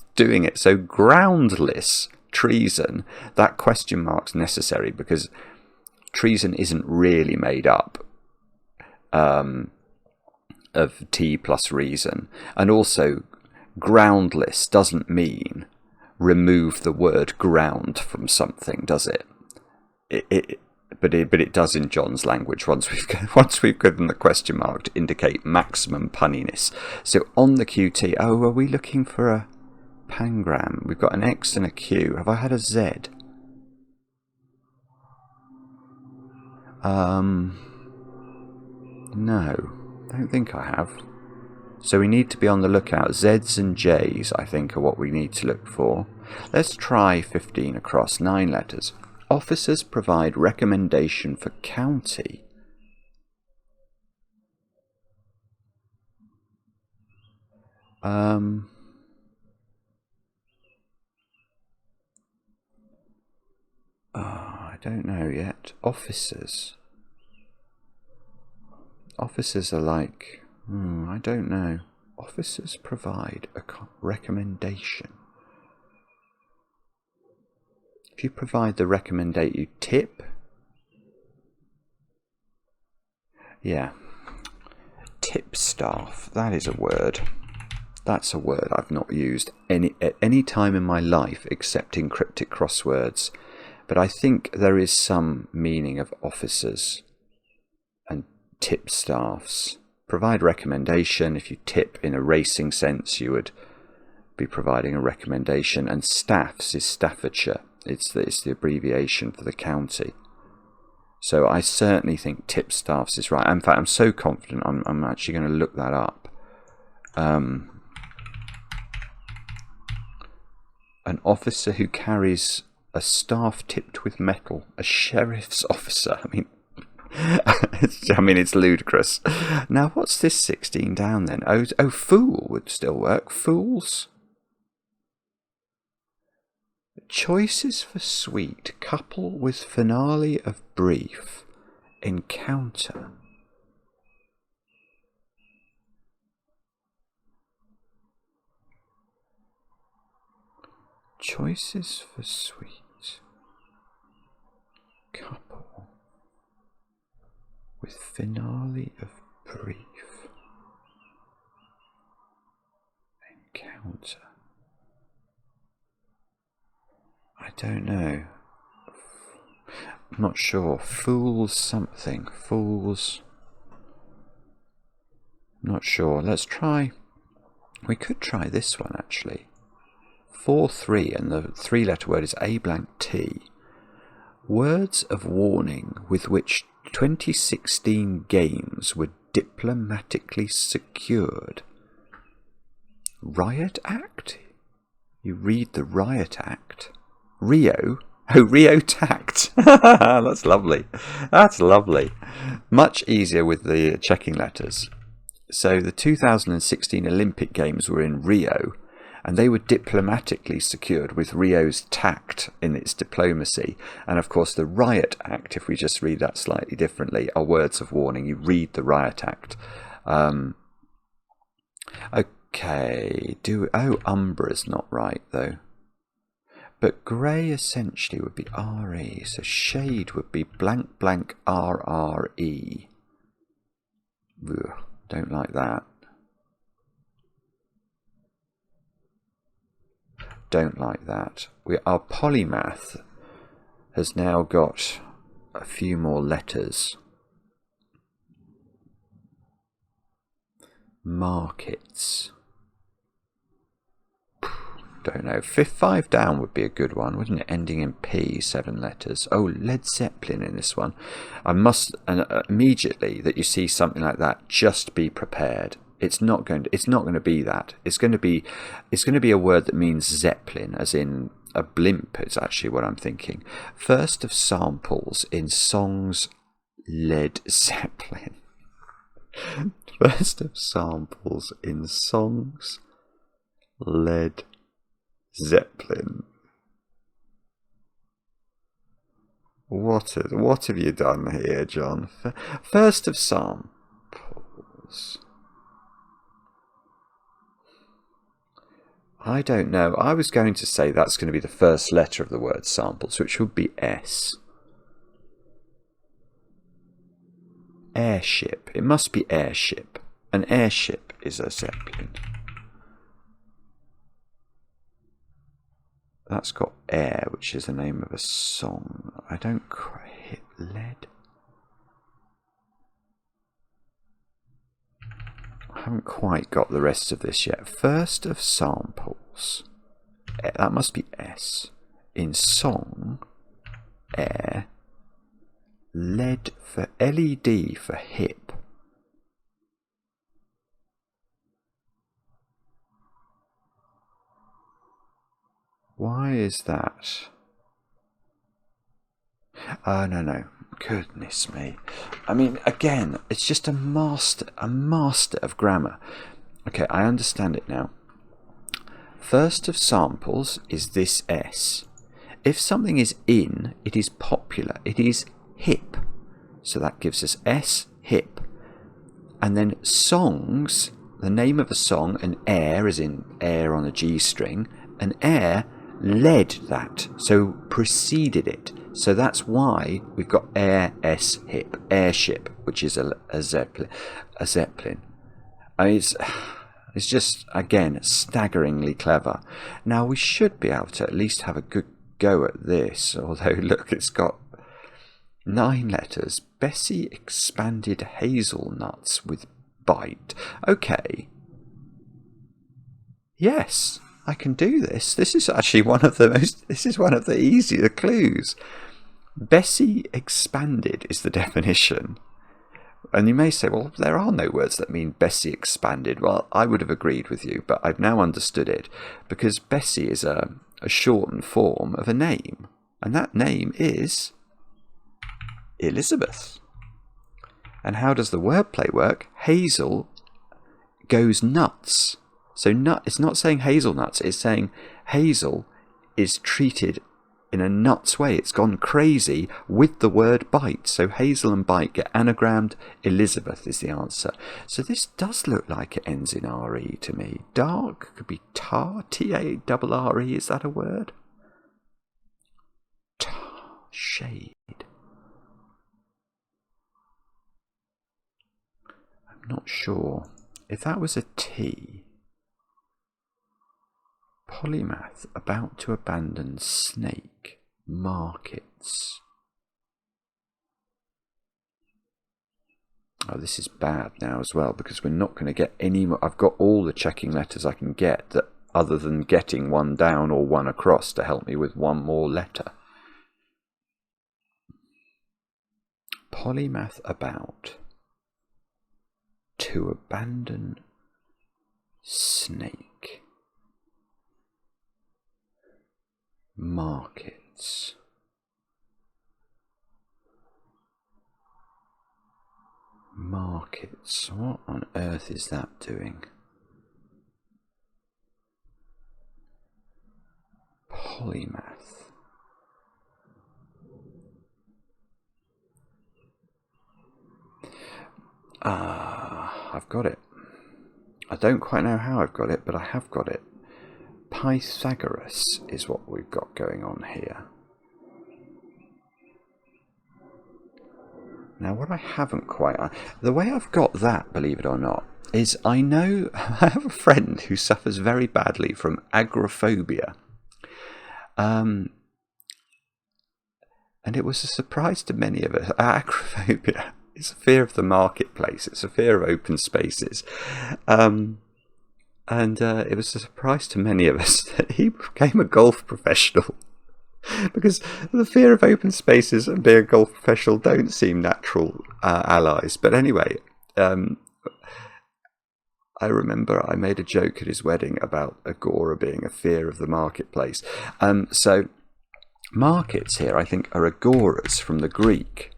So groundless treason, that question mark's necessary because treason isn't really made up of T plus reason. And also, groundless doesn't mean remove the word ground from something, does it? But it does in John's language once we've given the question mark to indicate maximum punniness. So on the QT, oh, are we looking for a pangram? We've got an X and a Q. Have I had a Z? No, I don't think I have. So we need to be on the lookout. Zs and Js, I think, are what we need to look for. Let's try 15 across, 9 letters. Officers provide recommendation for county. I don't know yet. Officers. Officers are like, I don't know. Officers provide a recommendation. If you provide the recommendation, you tip. Yeah. Tipstaff. That is a word. That's a word I've not used at any time in my life except in cryptic crosswords. But I think there is some meaning of officers and tipstaffs. Provide recommendation. If you tip in a racing sense, you would be providing a recommendation. And staffs is Staffordshire. It's the abbreviation for the county. So I certainly think tipstaffs is right. In fact, I'm so confident I'm actually going to look that up. An officer who carries a staff tipped with metal. A sheriff's officer. I mean, I mean, it's ludicrous. Now, what's this 16 down then? Oh, fool would still work. Fools. Choices for sweet, couple with finale of brief, encounter. Choices for sweet, couple with finale of brief, encounter. I don't know. I'm not sure. Fools something. Fools. Not sure. Let's try. We could try this one actually. 4-3, and the 3-letter word is A blank T. Words of warning with which 2016 games were diplomatically secured. Riot Act? You read the Riot Act. Rio? Oh, Rio Tact. That's lovely. That's lovely. Much easier with the checking letters. So the 2016 Olympic Games were in Rio, and they were diplomatically secured with Rio's tact in its diplomacy. And of course the Riot Act, if we just read that slightly differently, are words of warning. You read the Riot Act. Okay. Umbra's not right though. But grey essentially would be RE, so shade would be blank blank RRE. Ugh, don't like that. Don't like that. Our polymath has now got a few more letters. Markets. Don't know. 5 down would be a good one, wouldn't it? Ending in P, 7 letters. Oh, Led Zeppelin in this one. I must, immediately that you see something like that, just be prepared. It's not going to be that. It's going to be a word that means Zeppelin, as in a blimp. Is actually what I'm thinking. First of samples in songs, Led Zeppelin. First of samples in songs, Led Zeppelin. What have you done here, John? First of samples. I don't know. I was going to say that's going to be the first letter of the word samples, which would be S. Airship. It must be airship. An airship is a Zeppelin. That's got air, which is the name of a song. I don't quite hit lead. I haven't quite got the rest of this yet. First of samples. That must be S. In song, air. LED for LED for hip. Why is that? Oh, no. Goodness me. I mean, again, it's just a master of grammar. Okay, I understand it now. First of samples is this S. If something is in, it is popular. It is hip. So that gives us S, hip. And then songs, the name of a song, an air, as in air on a G string, an air led that, so preceded it. So that's why we've got air, S, hip, airship, which is a Zeppelin. I mean, it's just, again, staggeringly clever. Now, we should be able to at least have a good go at this, although, look, it's got 9 letters. Bessie expanded hazelnuts with bite. Okay. Yes, I can do this. This is actually one of the easier clues. Bessie expanded is the definition. And you may say, well, there are no words that mean Bessie expanded. Well, I would have agreed with you, but I've now understood it, because Bessie is a shortened form of a name, and that name is Elizabeth. And how does the wordplay work? Hazel goes nuts. So it's not saying hazelnuts, it's saying Hazel is treated in a nuts way. It's gone crazy with the word bite. So Hazel and bite get anagrammed. Elizabeth is the answer. So this does look like it ends in RE to me. Dark could be tar, T-A-R-R-E, is that a word? Tar, shade. I'm not sure. If that was a T, polymath about to abandon snake markets. Oh, this is bad now as well, because we're not going to get any more. I've got all the checking letters I can get, that other than getting one down or one across to help me with one more letter. Polymath about to abandon snake markets. Markets. What on earth is that doing? Polymath. I've got it. I don't quite know how I've got it, but I have got it. Pythagoras is what we've got going on here. Now, what I haven't quite... the way I've got that, believe it or not, is I know... I have a friend who suffers very badly from agoraphobia. And it was a surprise to many of us. Agoraphobia is a fear of the marketplace. It's a fear of open spaces. And it was a surprise to many of us that he became a golf professional. Because the fear of open spaces and being a golf professional don't seem natural allies. But anyway, I remember I made a joke at his wedding about agora being a fear of the marketplace. So markets here, I think, are agoras from the Greek.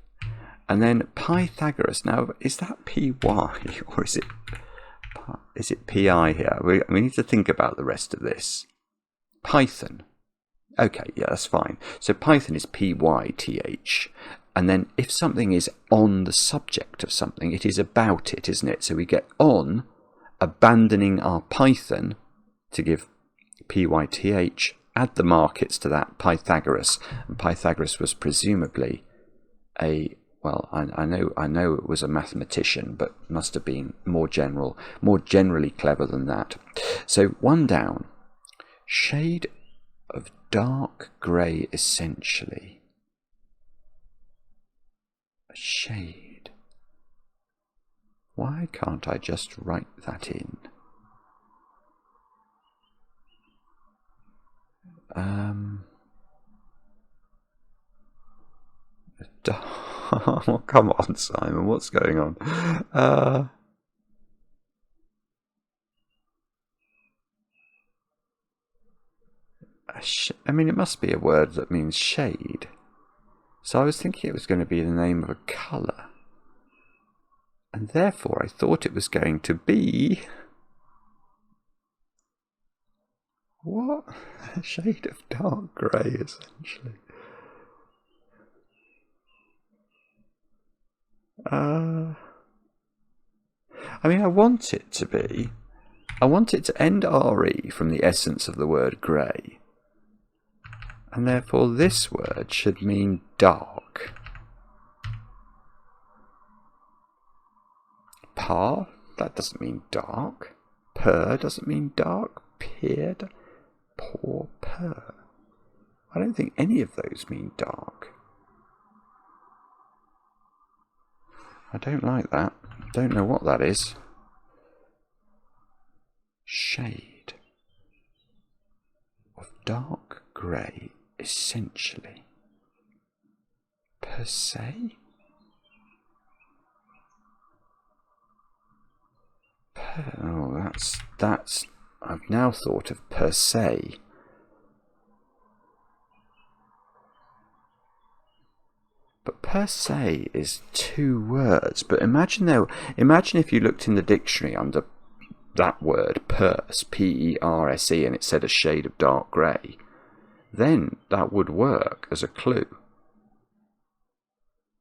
And then Pythagoras. Now, is that P-Y or is it P-I here? We need to think about the rest of this. Python. Okay, yeah, that's fine. So Python is P-Y-T-H. And then if something is on the subject of something, it is about it, isn't it? So we get on abandoning our Python to give P-Y-T-H. Add the markets to that, Pythagoras. And Pythagoras was presumably a... well, I know it was a mathematician, but must have been more generally clever than that. So one down. Shade of dark grey, essentially. A shade. Why can't I just write that in? Oh, come on, Simon, what's going on? I mean, it must be a word that means shade. So I was thinking it was going to be the name of a colour. And therefore I thought it was going to be... what? A shade of dark grey, essentially. I mean, I want it to end RE from the essence of the word grey. And therefore this word should mean dark. Par, that doesn't mean dark. Per doesn't mean dark. Peered, poor, per. I don't think any of those mean dark. I don't like that. Don't know what that is. Shade of dark grey, essentially. Perse? Oh, that's. I've now thought of perse. But per se is 2 words, but imagine if you looked in the dictionary under that word perse, P-E-R-S-E, and it said a shade of dark grey, then that would work as a clue.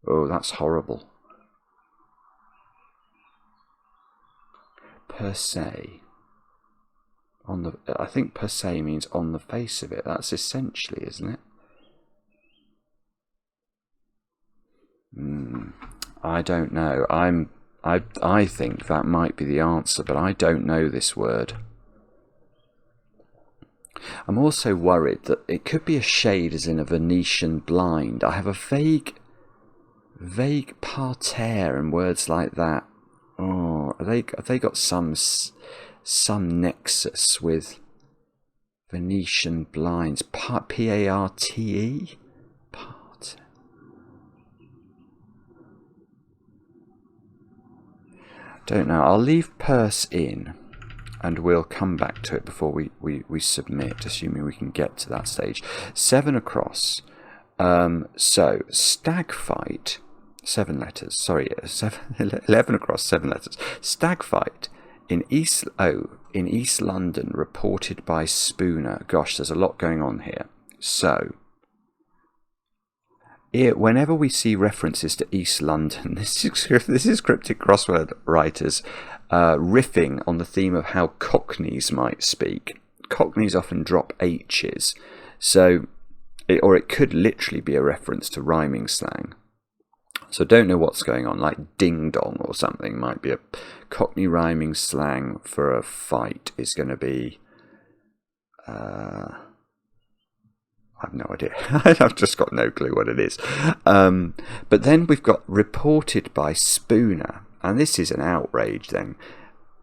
Oh, that's horrible. Per se. I think per se means on the face of it. That's essentially, isn't it? I don't know. I think that might be the answer, but I don't know this word. I'm also worried that it could be a shade as in a Venetian blind. I have a vague parterre and words like that. Oh, have they got some nexus with Venetian blinds? P-A-R-T-E? Don't know. I'll leave perse in, and we'll come back to it before we submit, assuming we can get to that stage. 7 across. So stag fight, 7 letters. Sorry, 11 across, 7 letters. Stag fight in East London, reported by Spooner. Gosh, there's a lot going on here. So, whenever we see references to East London, this is Cryptic Crossword writers riffing on the theme of how Cockneys might speak. Cockneys often drop H's, so it could literally be a reference to rhyming slang. So don't know what's going on, like ding dong or something might be a Cockney rhyming slang for a fight. Is going to be I've no idea. I've just got no clue what it is. But then we've got reported by Spooner, and this is an outrage then.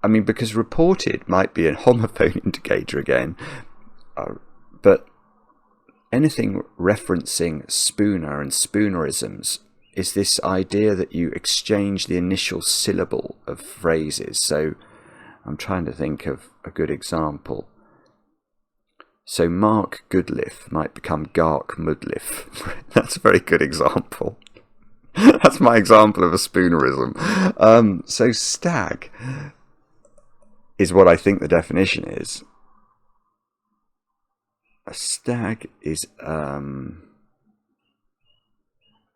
I mean, because reported might be a homophone indicator again, but anything referencing Spooner and Spoonerisms is this idea that you exchange the initial syllable of phrases. So I'm trying to think of a good example. So Mark Goodliffe might become Gark Mudliffe. That's a very good example. That's my example of a Spoonerism. So stag is what I think the definition is. A stag is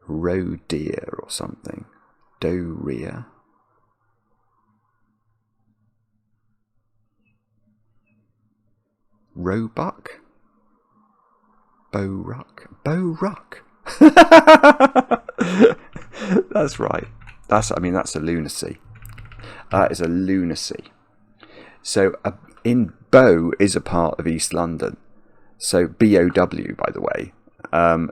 roe deer or something. Doe rear. Roebuck? Bow-ruck? Bow-ruck? That's right. That's a lunacy. That is a lunacy. So in Bow is a part of East London. So B-O-W, by the way.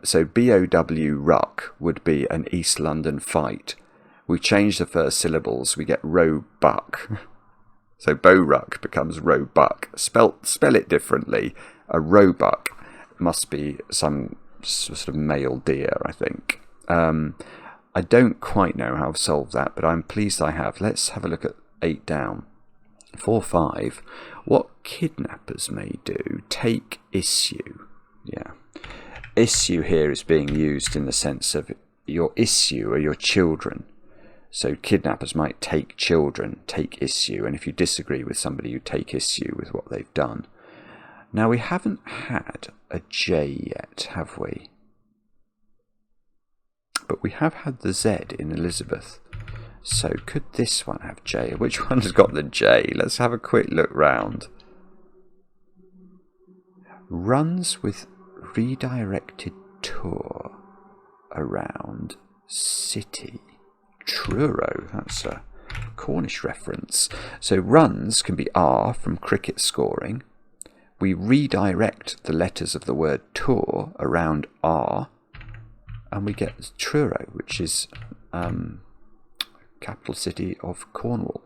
So B-O-W ruck would be an East London fight. We change the first syllables, we get roebuck. So bow-ruck becomes roebuck. Spell it differently. A roebuck must be some sort of male deer, I think. I don't quite know how I've solved that, but I'm pleased I have. Let's have a look at 8 down. 4-5. What kidnappers may do. Take issue. Yeah. Issue here is being used in the sense of your issue are your children. So kidnappers might take children, take issue, and if you disagree with somebody, you take issue with what they've done. Now, we haven't had a J yet, have we? But we have had the Z in Elizabeth. So could this one have J? Which one has got the J? Let's have a quick look round. Runs with redirected tour around city. Truro, that's a Cornish reference. So runs can be R from cricket scoring. We redirect the letters of the word tour around R, and we get Truro, which is capital city of Cornwall.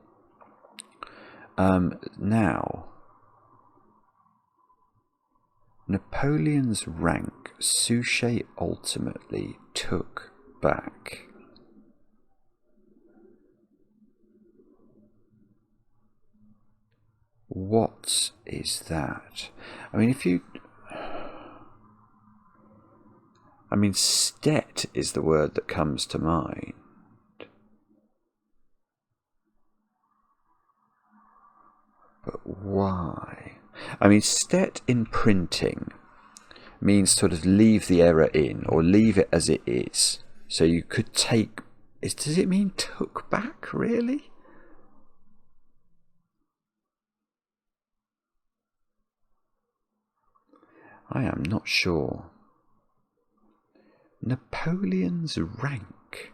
Now, Napoleon's rank Suchet ultimately took back. What is that? I mean, if you... I mean, stet is the word that comes to mind. But why? I mean, stet in printing means sort of leave the error in, or leave it as it is. So you could take... does it mean took back, really? I am not sure. Napoleon's rank.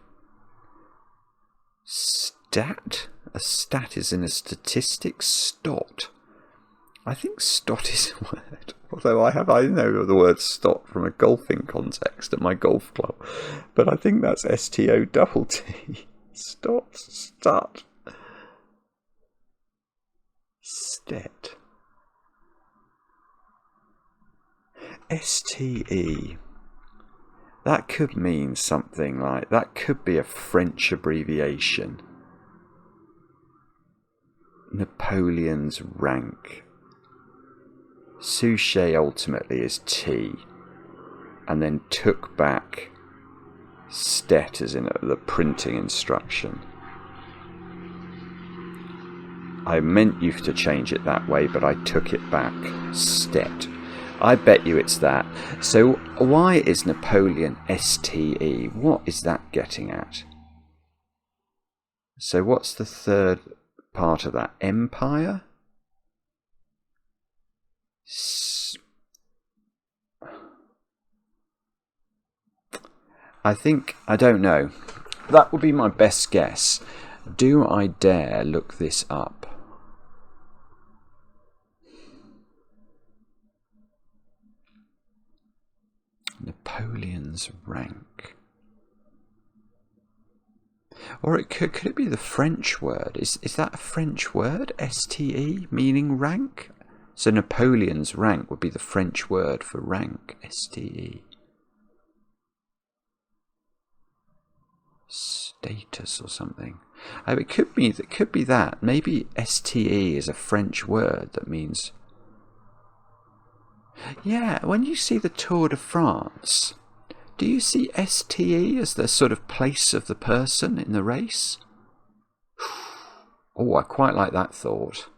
Stat? A stat is in a statistic. Stot. I think stot is a word. Although I know the word stot from a golfing context at my golf club. But I think that's S-T-O-T-T. Stot. Stut. Stet. S-T-E. That could mean something like... that could be a French abbreviation. Napoleon's rank. Suchet ultimately is T. And then took back stet as in the printing instruction. I meant you to change it that way, but I took it back. Stet. I bet you it's that. So why is Napoleon S-T-E? What is that getting at? So what's the third part of that? Empire? I don't know. That would be my best guess. Do I dare look this up? Napoleon's rank. Or could it be the French word? Is that a French word? S-T-E, meaning rank? So Napoleon's rank would be the French word for rank. S-T-E. Status or something. Oh, it could be that. Maybe S-T-E is a French word that means... Yeah, when you see the Tour de France, do you see S-T-E as the sort of place of the person in the race? Oh, I quite like that thought.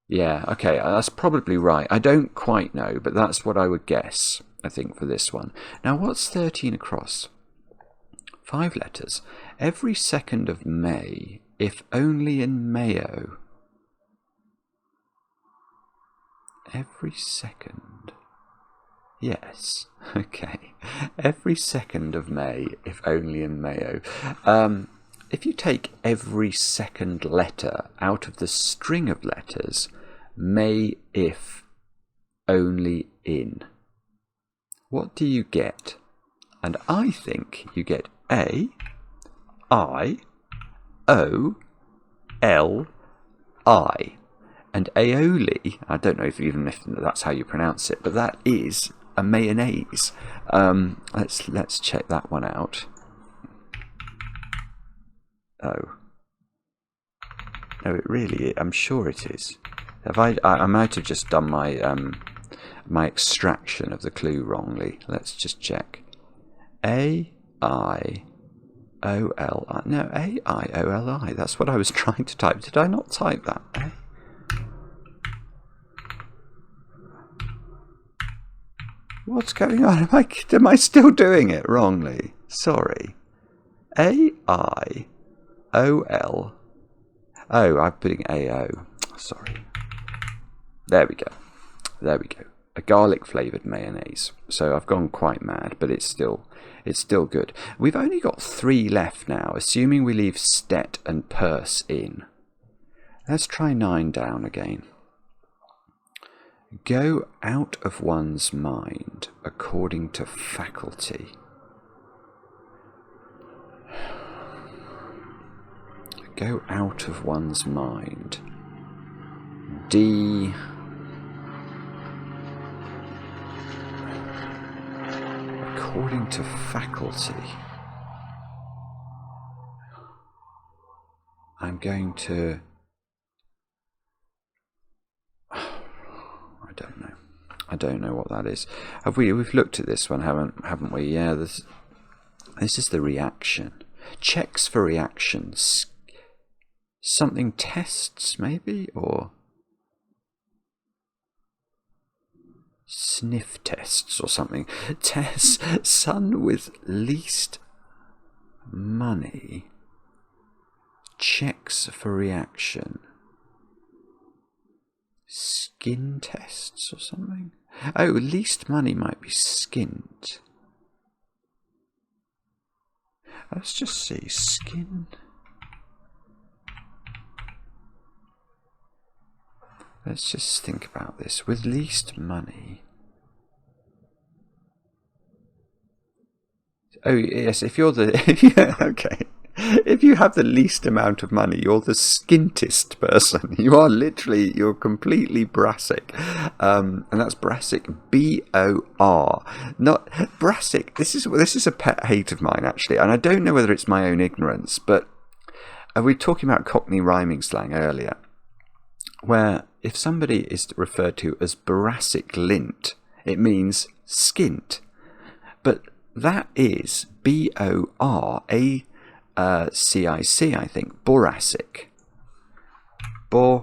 Yeah, okay, that's probably right. I don't quite know, but that's what I would guess, I think, for this one. Now, what's 13 across? 5 letters. Every 2nd of May, if only in Mayo. Every 2nd. Yes, okay. Every 2nd of May, if only in Mayo. If you take every 2nd letter out of the string of letters, May, if, only in, what do you get? And I think you get A, I, O, L, I. And aioli, I don't know if that's how you pronounce it, but that is a mayonnaise. Let's check that one out. Oh. No, it really, I'm sure it is. I might have just done my my extraction of the clue wrongly. Let's just check. A-I-O-L-I. No, A-I-O-L-I. That's what I was trying to type. Did I not type that? What's going on? Am I still doing it wrongly? Sorry. A-I-O-L. Oh, I'm putting A-O. Sorry. There we go. There we go. A garlic flavoured mayonnaise. So I've gone quite mad, but it's still good. We've only got 3 left now, assuming we leave stet and perse in. Let's try 9 down again. Go out of one's mind according to faculty. Go out of one's mind. D. According to faculty. I'm going to... I don't know what that is. We've looked at this one, haven't we? Yeah, this is the reaction. Checks for reactions. Something tests, maybe? Or sniff tests or something. Son with least money checks for reaction. Skin tests or something? Oh, least money might be skinned. Let's just see. Skin. Let's just think about this. With least money. Oh, yes, if you're the... yeah, okay. If you have the least amount of money, you're the skintest person. You are literally, you're completely brassic. And that's brassic, B-O-R. Not brassic. This is a pet hate of mine, actually. And I don't know whether it's my own ignorance, but we were talking about Cockney rhyming slang earlier, where if somebody is referred to as brassic lint, it means skint. But that is B-O-R-A-C-I-C, I think. Boracic. Boracic.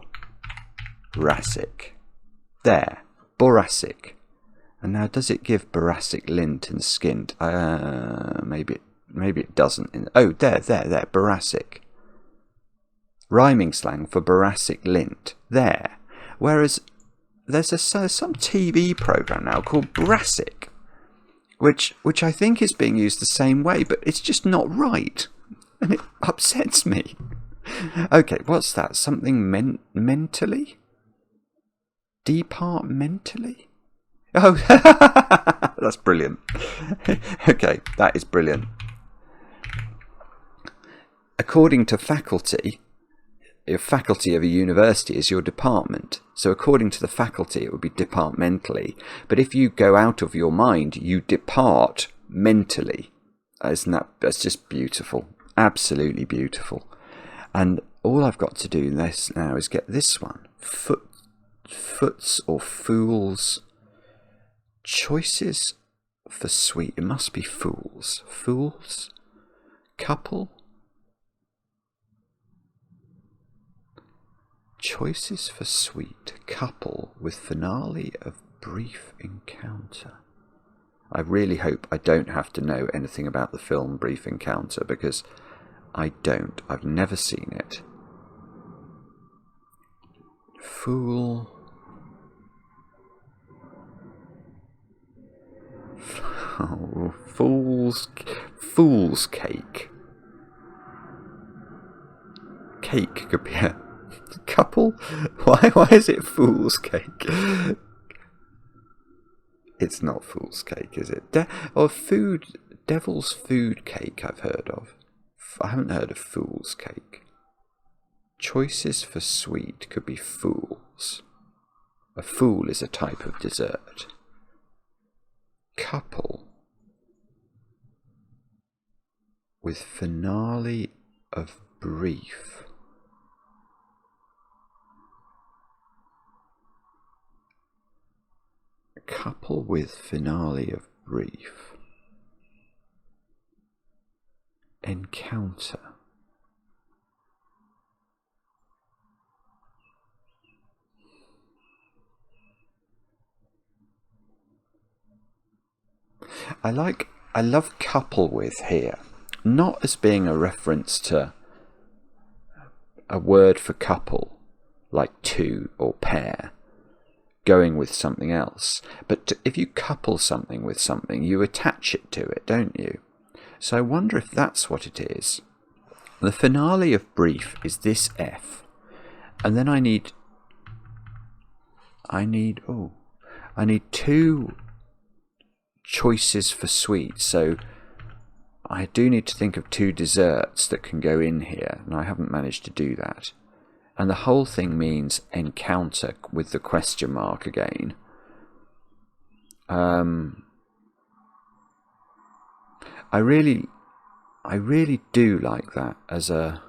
There. Boracic. And now, does it give boracic lint and skint? Maybe it doesn't. Oh, there. Boracic. Rhyming slang for boracic lint. There. Whereas there's some TV program now called Brassic, which I think is being used the same way, but it's just not right. And it upsets me. Okay, what's that? Something mentally? Departmentally? Oh, that's brilliant. Okay, that is brilliant. According to faculty, your faculty of a university is your department. So according to the faculty, it would be departmentally. But if you go out of your mind, you depart mentally. That's just beautiful. Absolutely beautiful. And all I've got to do this now is get this one. Foots or fools. Choices for sweet. It must be fools. Fools. Couple. Choices for sweet. Couple with finale of brief encounter. I really hope I don't have to know anything about the film Brief Encounter, because I don't. I've never seen it. Fool. Oh, fool's cake. Cake could be a couple. Why is it fool's cake? It's not fool's cake, is it? Devil's food cake I've heard of. I haven't heard of fool's cake. Choices for sweet could be fools. A fool is a type of dessert. Couple with finale of brief. Couple with finale of brief. Encounter. I love couple with here, not as being a reference to a word for couple, like two or pair, going with something else. But if you couple something with something, you attach it to it, don't you? So I wonder if that's what it is. The finale of brief is this F, and then I need two choices for sweet. So I do need to think of two desserts that can go in here, and I haven't managed to do that. And the whole thing means encounter with the question mark again. I really do like that as a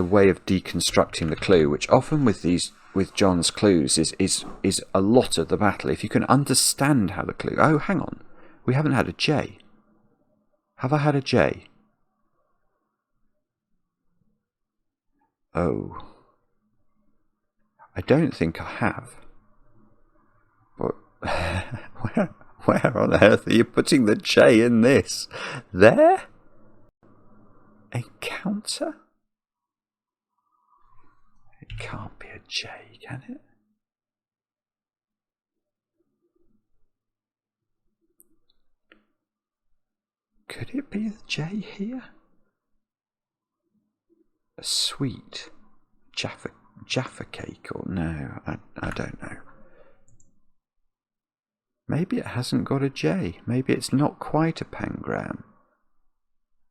way of deconstructing the clue, which often with these with John's clues is a lot of the battle. If you can understand how the clue... Oh, hang on. We haven't had a J. Have I had a J? Oh. I don't think I have. But where on earth are you putting the J in this? There? Encounter? It can't be a J, can it? Could it be a J here? A sweet Jaffa cake, or no, I don't know. Maybe it hasn't got a J. Maybe it's not quite a pangram.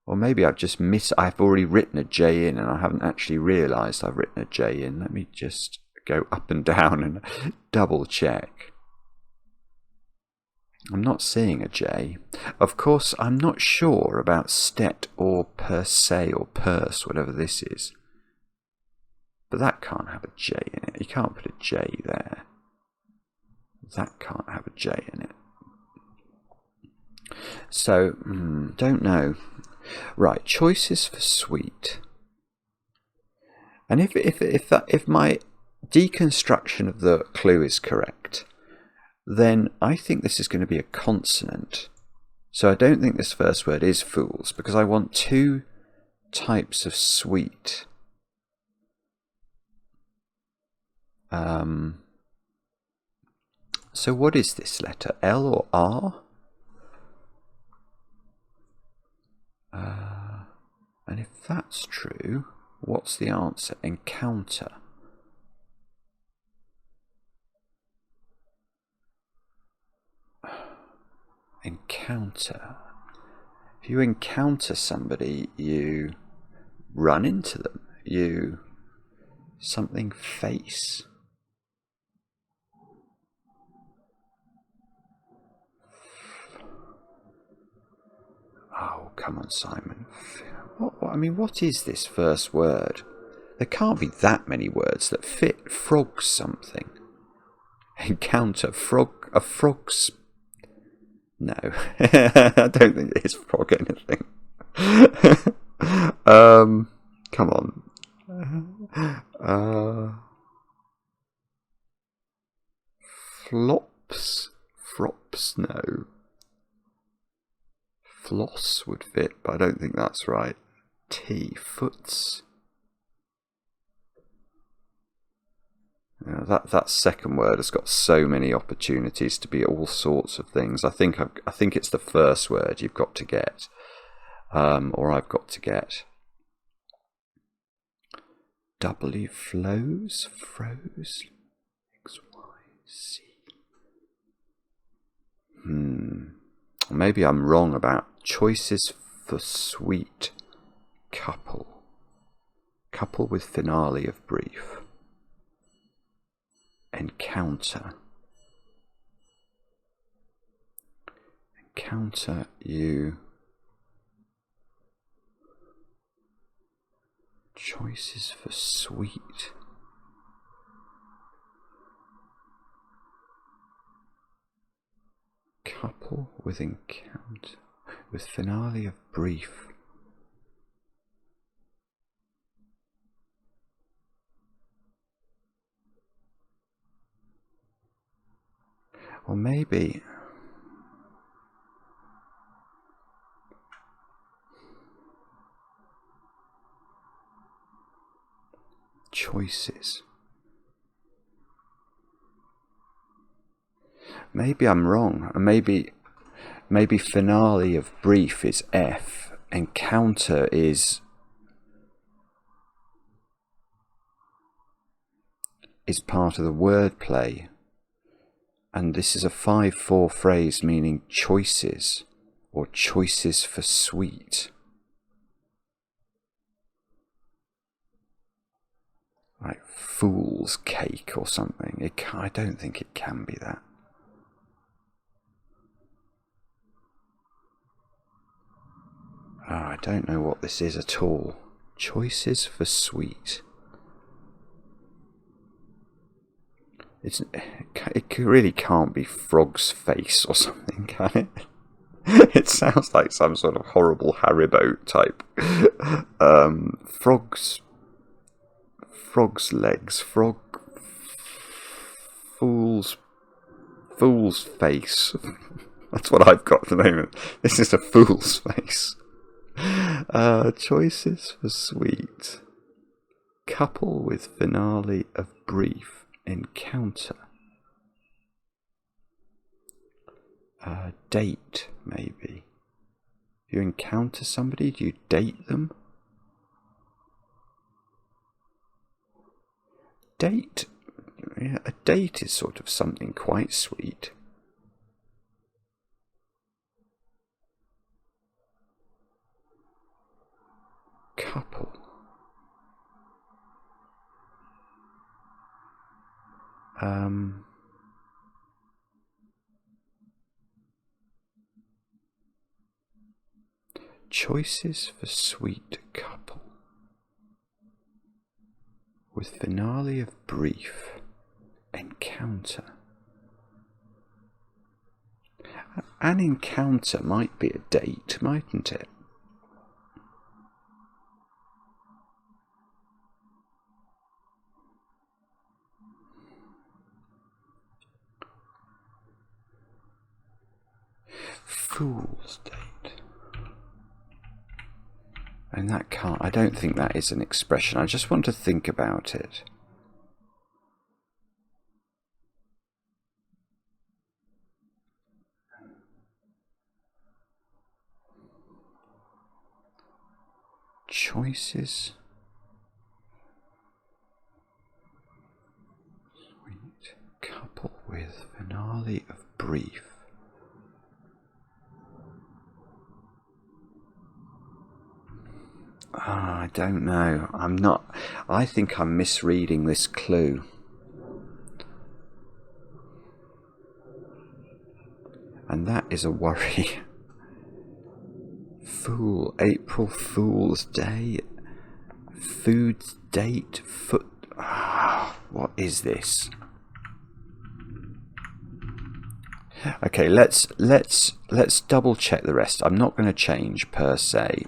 Or maybe I've already written a J in and I haven't actually realised I've written a J in. Let me just go up and down and double check. I'm not seeing a J. Of course, I'm not sure about stet or perse or perse, whatever this is. But that can't have a J in it. You can't put a J there. That can't have a J in it. So, don't know. Right, choices for sweet. And if my deconstruction of the clue is correct, then I think this is going to be a consonant. So I don't think this first word is fools, because I want two types of sweet. So what is this letter? L or R? And if that's true, what's the answer? Encounter. Encounter. If you encounter somebody, you run into them. You something face. Oh, come on, Simon. What is this first word? There can't be that many words that fit frog something. Encounter, frog, a frog's... No, I don't think it is frog anything. Come on. Flops? Frops? No. Floss would fit, but I don't think that's right. T, foots. That second word has got so many opportunities to be all sorts of things. I think it's the first word you've got to get, or I've got to get. W, flows, froze, X, Y, Z. Maybe I'm wrong about choices for sweet. Couple. Couple with finale of brief. Encounter. Encounter you. Choices for sweet. Couple with encounter. With finale of brief. Or maybe choices. Maybe I'm wrong. Maybe finale of brief is F. Encounter is part of the wordplay. And this is a 5/4 phrase meaning choices, or choices for sweet. Like fool's cake or something. I don't think it can be that. Oh, I don't know what this is at all. Choices for sweet. It really can't be frog's face or something, can it? It sounds like some sort of horrible Haribo type. Frog's legs. Fool's face. That's what I've got at the moment. This is a fool's face. Choices for sweet. Couple with finale of brief encounter. Date, maybe. If you encounter somebody, do you date them? Date. Yeah, a date is sort of something quite sweet. Couple. Choices for sweet couple. With finale of brief encounter. An encounter might be a date, mightn't it? Fool's date. And that can't, I don't think that is an expression. I just want to think about it. Choices. Sweet couple with finale of brief. I don't know. I think I'm misreading this clue. And that is a worry. April Fool's Day. Food's date. What is this? Okay, let's double check the rest. I'm not going to change per se.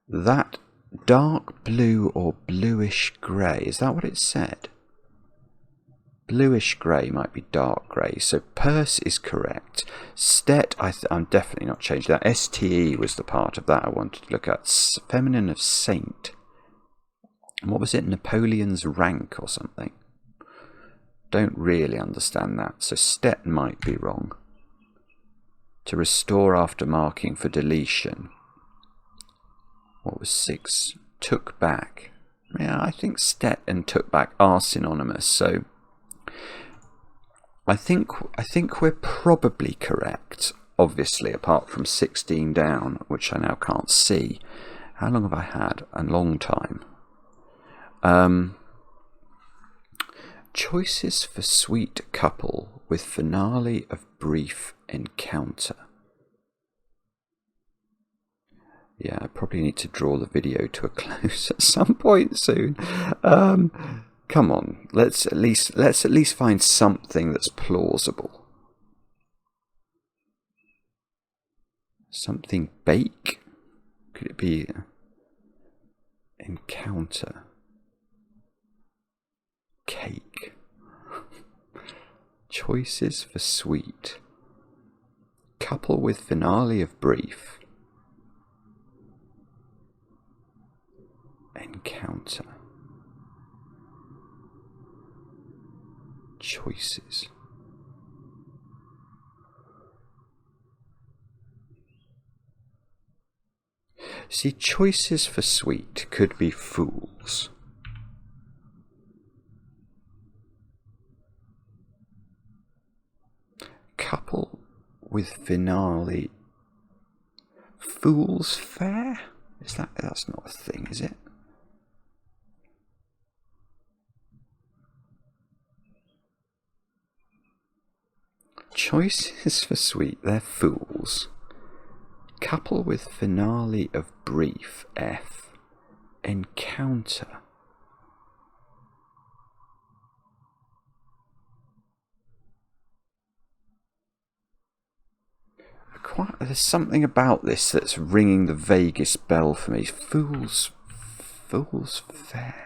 That dark blue or bluish grey, is that what it said? Bluish grey might be dark grey, so perse is correct. Stet, I'm definitely not changing that. STE was the part of that I wanted to look at. Feminine of saint. And what was it? Napoleon's rank or something? Don't really understand that, so stet might be wrong. To restore after marking for deletion. What was 6? Took back. Yeah, I think stet and took back are synonymous, so I think we're probably correct, obviously, apart from 16 down, which I now can't see. How long have I had? A long time. Choices for sweet couple with finale of brief encounter. Yeah, I probably need to draw the video to a close at some point soon. Come on, let's at least find something that's plausible. Something bake? Could it be encounter? Cake. Choices for sweet. Couple with finale of brief. Encounter. Choices. See, choices for sweet could be fools. Couple with finale. Fool's fair? That's not a thing, is it? Choices for sweet, they're fools. Couple with finale of brief, F. Encounter. there's something about this that's ringing the vaguest bell for me. Fool's fair.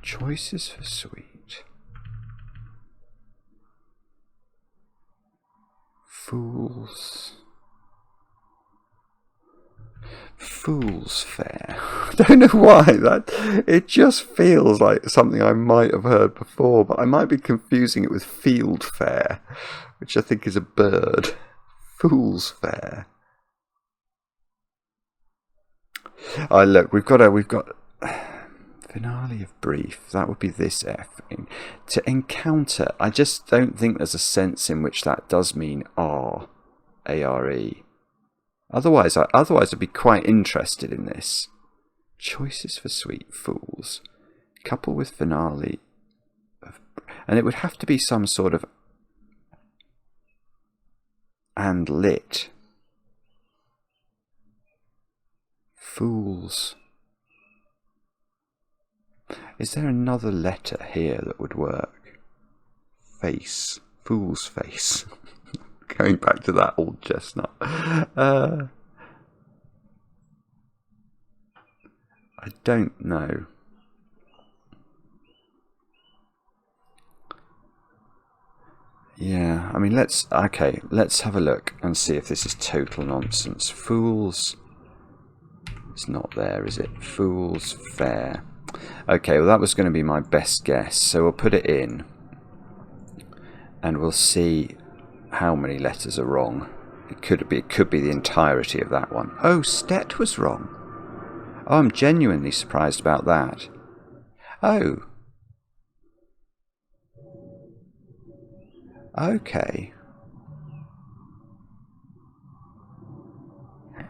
Choices for sweet. Fool's fair. I don't know why it just feels like something I might have heard before, but I might be confusing it with field fair, which I think is a bird. Fool's fair. Oh, look, we've got finale of brief. That would be this F. To encounter, I just don't think there's a sense in which that does mean R, A-R-E. Otherwise I'd be quite interested in this. Choices for sweet fools. Couple with finale of, and it would have to be some sort of and lit. Fools. Is there another letter here that would work? Face. Fool's face. Going back to that old chestnut. I don't know. Yeah, I mean, let's have a look and see if this is total nonsense. Fools. It's not there, is it? Fool's fair. Okay, well that was going to be my best guess, so we'll put it in and we'll see how many letters are wrong. It could be the entirety of that one. Oh, stet was wrong. Oh, I'm genuinely surprised about that. Oh. Okay.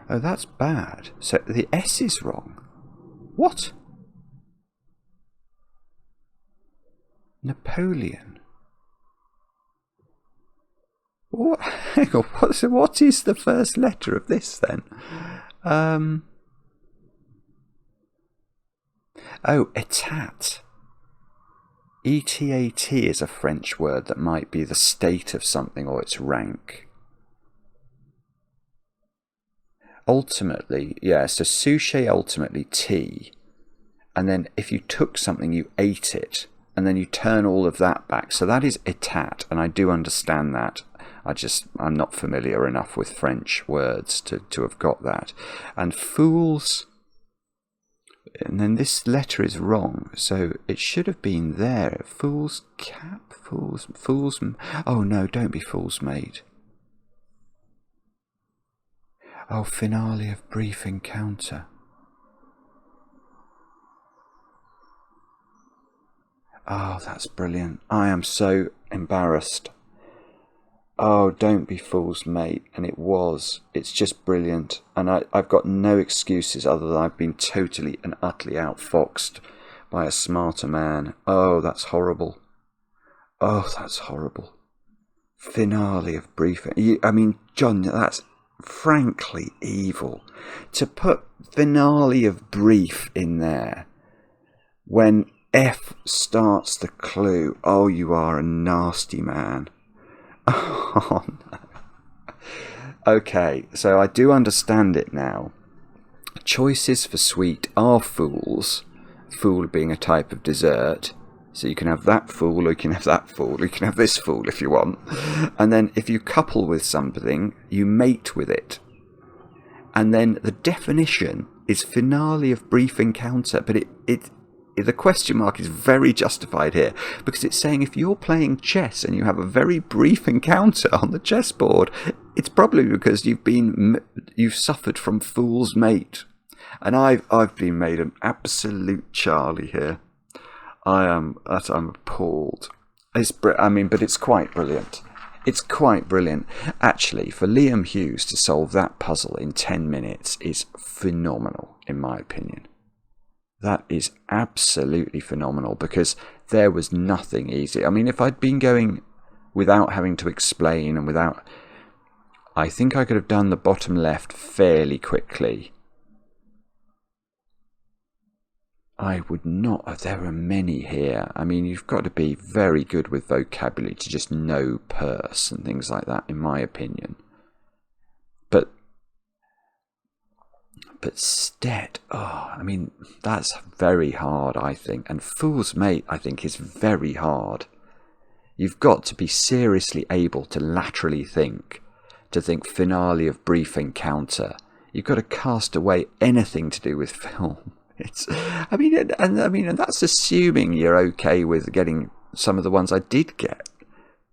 Oh, that's bad. So the S is wrong. What? Napoleon. What? Hang on, what is the first letter of this then? Oh, etat. ETAT is a French word that might be the state of something or its rank. Ultimately, yeah, so souche ultimately tea. And then if you took something, you ate it. And then you turn all of that back. So that is etat, and I do understand that. I'm not familiar enough with French words to have got that. And fools, and then this letter is wrong, so it should have been there. Fool's cap, fool's, oh no, don't be fool's maid. Oh, finale of brief encounter. Oh, that's brilliant. I am so embarrassed. Oh, don't be fool's mate. And it was. It's just brilliant. And I've got no excuses other than I've been totally and utterly outfoxed by a smarter man. Oh, that's horrible. Oh, that's horrible. Finale of briefing. I mean, John, that's frankly evil. To put finale of brief in there when F starts the clue. Oh, you are a nasty man. Oh, no. Okay, so I do understand it now. Choices for sweet are fools. Fool being a type of dessert. So you can have that fool, or you can have that fool, or you can have this fool if you want. And then if you couple with something, you mate with it. And then the definition is finale of brief encounter. But the question mark is very justified here, because it's saying if you're playing chess and you have a very brief encounter on the chessboard, it's probably because you've suffered from fool's mate. And I've been made an absolute Charlie here. I'm appalled. But it's quite brilliant. It's quite brilliant. Actually, for Liam Hughes to solve that puzzle in 10 minutes is phenomenal, in my opinion. That is absolutely phenomenal, because there was nothing easy. I mean, if I'd been going without having to explain and without... I think I could have done the bottom left fairly quickly. I would not. There are many here. I mean, you've got to be very good with vocabulary to just know perse and things like that, in my opinion. But stead, oh, I mean, that's very hard, I think. And fool's mate, I think, is very hard. You've got to be seriously able to laterally think, to think finale of brief encounter. You've got to cast away anything to do with film. And that's assuming you're okay with getting some of the ones I did get.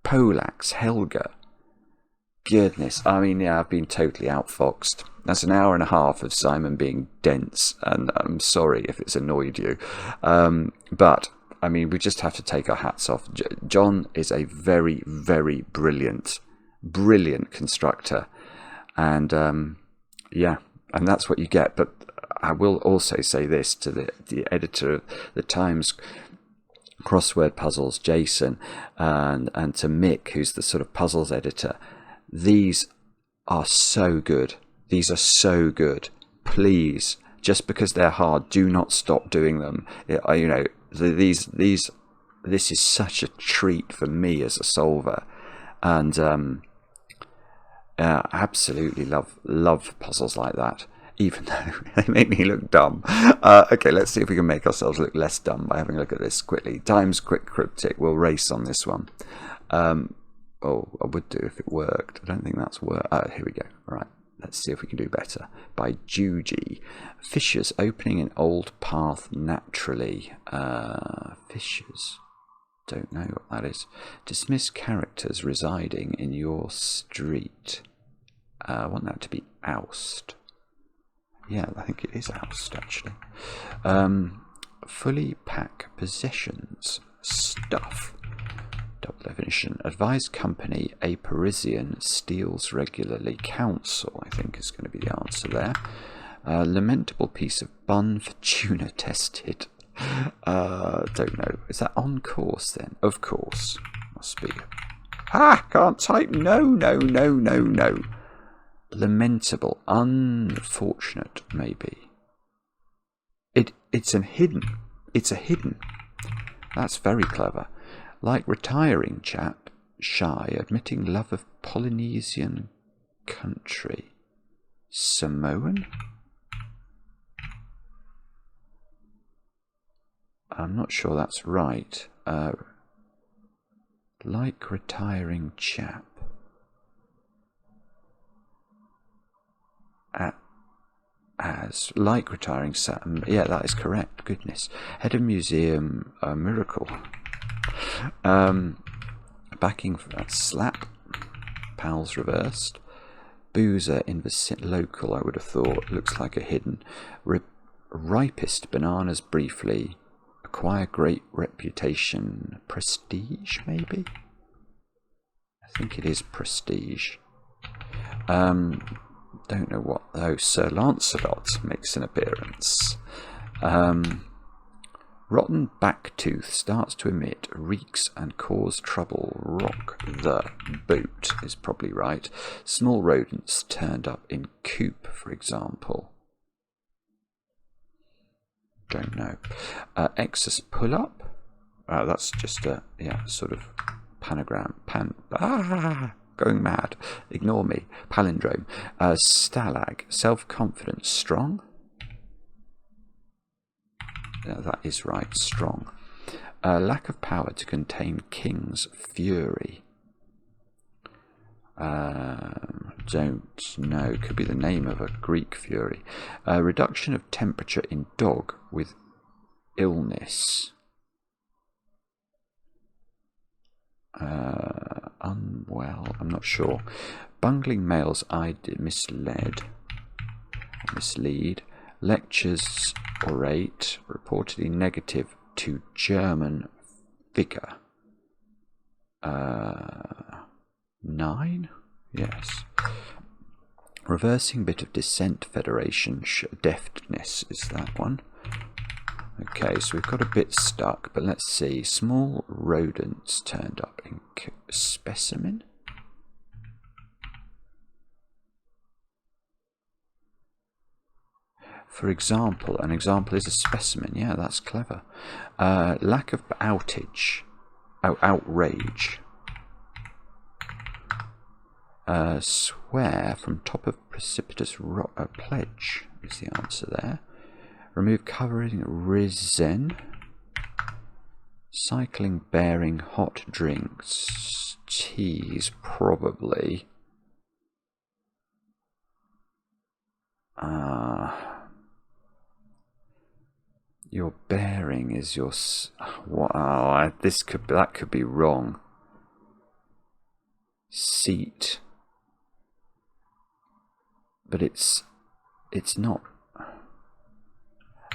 Polax, Helga. Goodness, I mean, yeah, I've been totally outfoxed. That's an hour and a half of Simon being dense, and I'm sorry if it's annoyed you. But, I mean, we just have to take our hats off. John is a very, very brilliant constructor. And, yeah, and that's what you get. But I will also say this to the editor of the Times Crossword Puzzles, Jason, and to Mick, who's the sort of puzzles editor. These are so good. These are so good. Please, just because they're hard, do not stop doing them. You know, this is such a treat for me as a solver, and absolutely love puzzles like that. Even though they make me look dumb. Okay, let's see if we can make ourselves look less dumb by having a look at this quickly. Times Quick Cryptic. We'll race on this one. Oh, I would do if it worked. I don't think that's worked. Oh, here we go. All right, let's see if we can do better. By Juji. Fissures opening in old path naturally. Fissures. Don't know what that is. Dismiss characters residing in your street. I want that to be oust. Yeah, I think it is oust, actually. Fully pack possessions. Stuff. Double definition. Advised company, a Parisian, steals regularly. Council, I think, is going to be the answer there. Lamentable piece of bun for tuna tested. Don't know. Is that on course then? Of course. Must be. Can't type. No. Lamentable, unfortunate, maybe. It's a hidden. That's very clever. Like retiring chap, shy, admitting love of Polynesian country. Samoan? I'm not sure that's right. Like retiring chap. Like retiring Sam. Yeah, that is correct. Goodness. Head of museum, a miracle. Backing for that slap. Pals reversed. Boozer in local, I would have thought. Looks like a hidden. Ripest bananas briefly. Acquire great reputation. Prestige, maybe? I think it is prestige. Don't know what though. Sir Lancelot makes an appearance. Rotten back tooth starts to emit, reeks and cause trouble. Rock the boot is probably right. Small rodents turned up in coop, for example. Don't know. Excess pull up. That's just a sort of panagram. Going mad. Ignore me. Palindrome. Stalag. Self-confidence. Strong. Yeah, that is right. Strong. Lack of power to contain king's fury. Don't know. Could be the name of a Greek fury. Reduction of temperature in dog with illness. Unwell. I'm not sure. Bungling males mislead. Lectures orate. Reportedly negative to German figure. 9? Yes. Reversing bit of descent federation. Deftness is that one. Okay, so we've got a bit stuck, but let's see. Small rodents turned up in specimen. For example, an example is a specimen. Yeah, that's clever. Lack of outage. Oh, outrage. Swear from top of precipitous rock. Pledge is the answer there. Remove covering risen. Cycling, bearing, hot drinks. Teas, probably. Your bearing is your. Wow, that could be wrong. Seat, but it's not.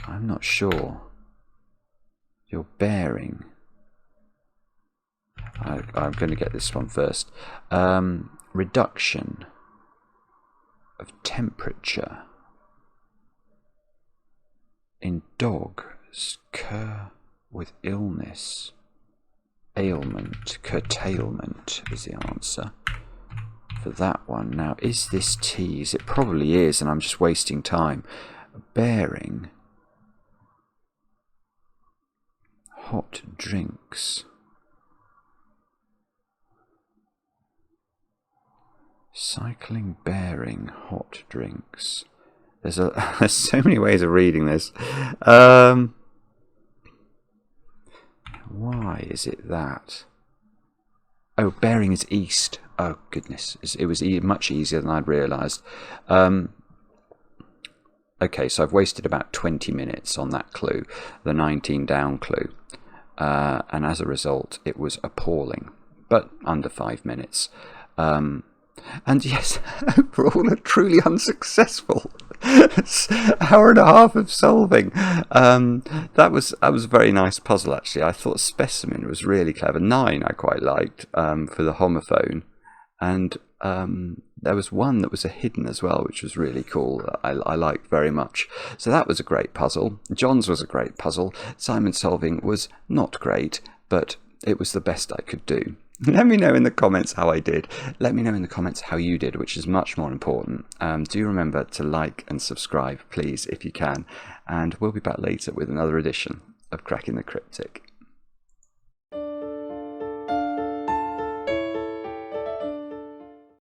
I'm not sure. Your bearing. I'm going to get this one first. Reduction of temperature in dogs. Cur with illness. Ailment. Curtailment is the answer for that one. Now, is this tease? It probably is, and I'm just wasting time. Bearing. Hot drinks. Cycling, bearing, hot drinks. There's so many ways of reading this. Why is it that? Oh, bearing is east. Oh, goodness. It was much easier than I'd realised. Okay, so I've wasted about 20 minutes on that clue, the 19 down clue. And as a result, it was appalling, but under 5 minutes. And yes, overall, a truly unsuccessful hour and a half of solving. That was a very nice puzzle, actually. I thought specimen was really clever. 9 I quite liked for the homophone. And there was one that was a hidden as well, which was really cool. I liked very much. So that was a great puzzle. John's was a great puzzle. Simon solving was not great, but it was the best I could do. Let me know in the comments how I did. Let me know in the comments how you did, which is much more important. Do remember to like and subscribe, please, if you can. And we'll be back later with another edition of Cracking the Cryptic.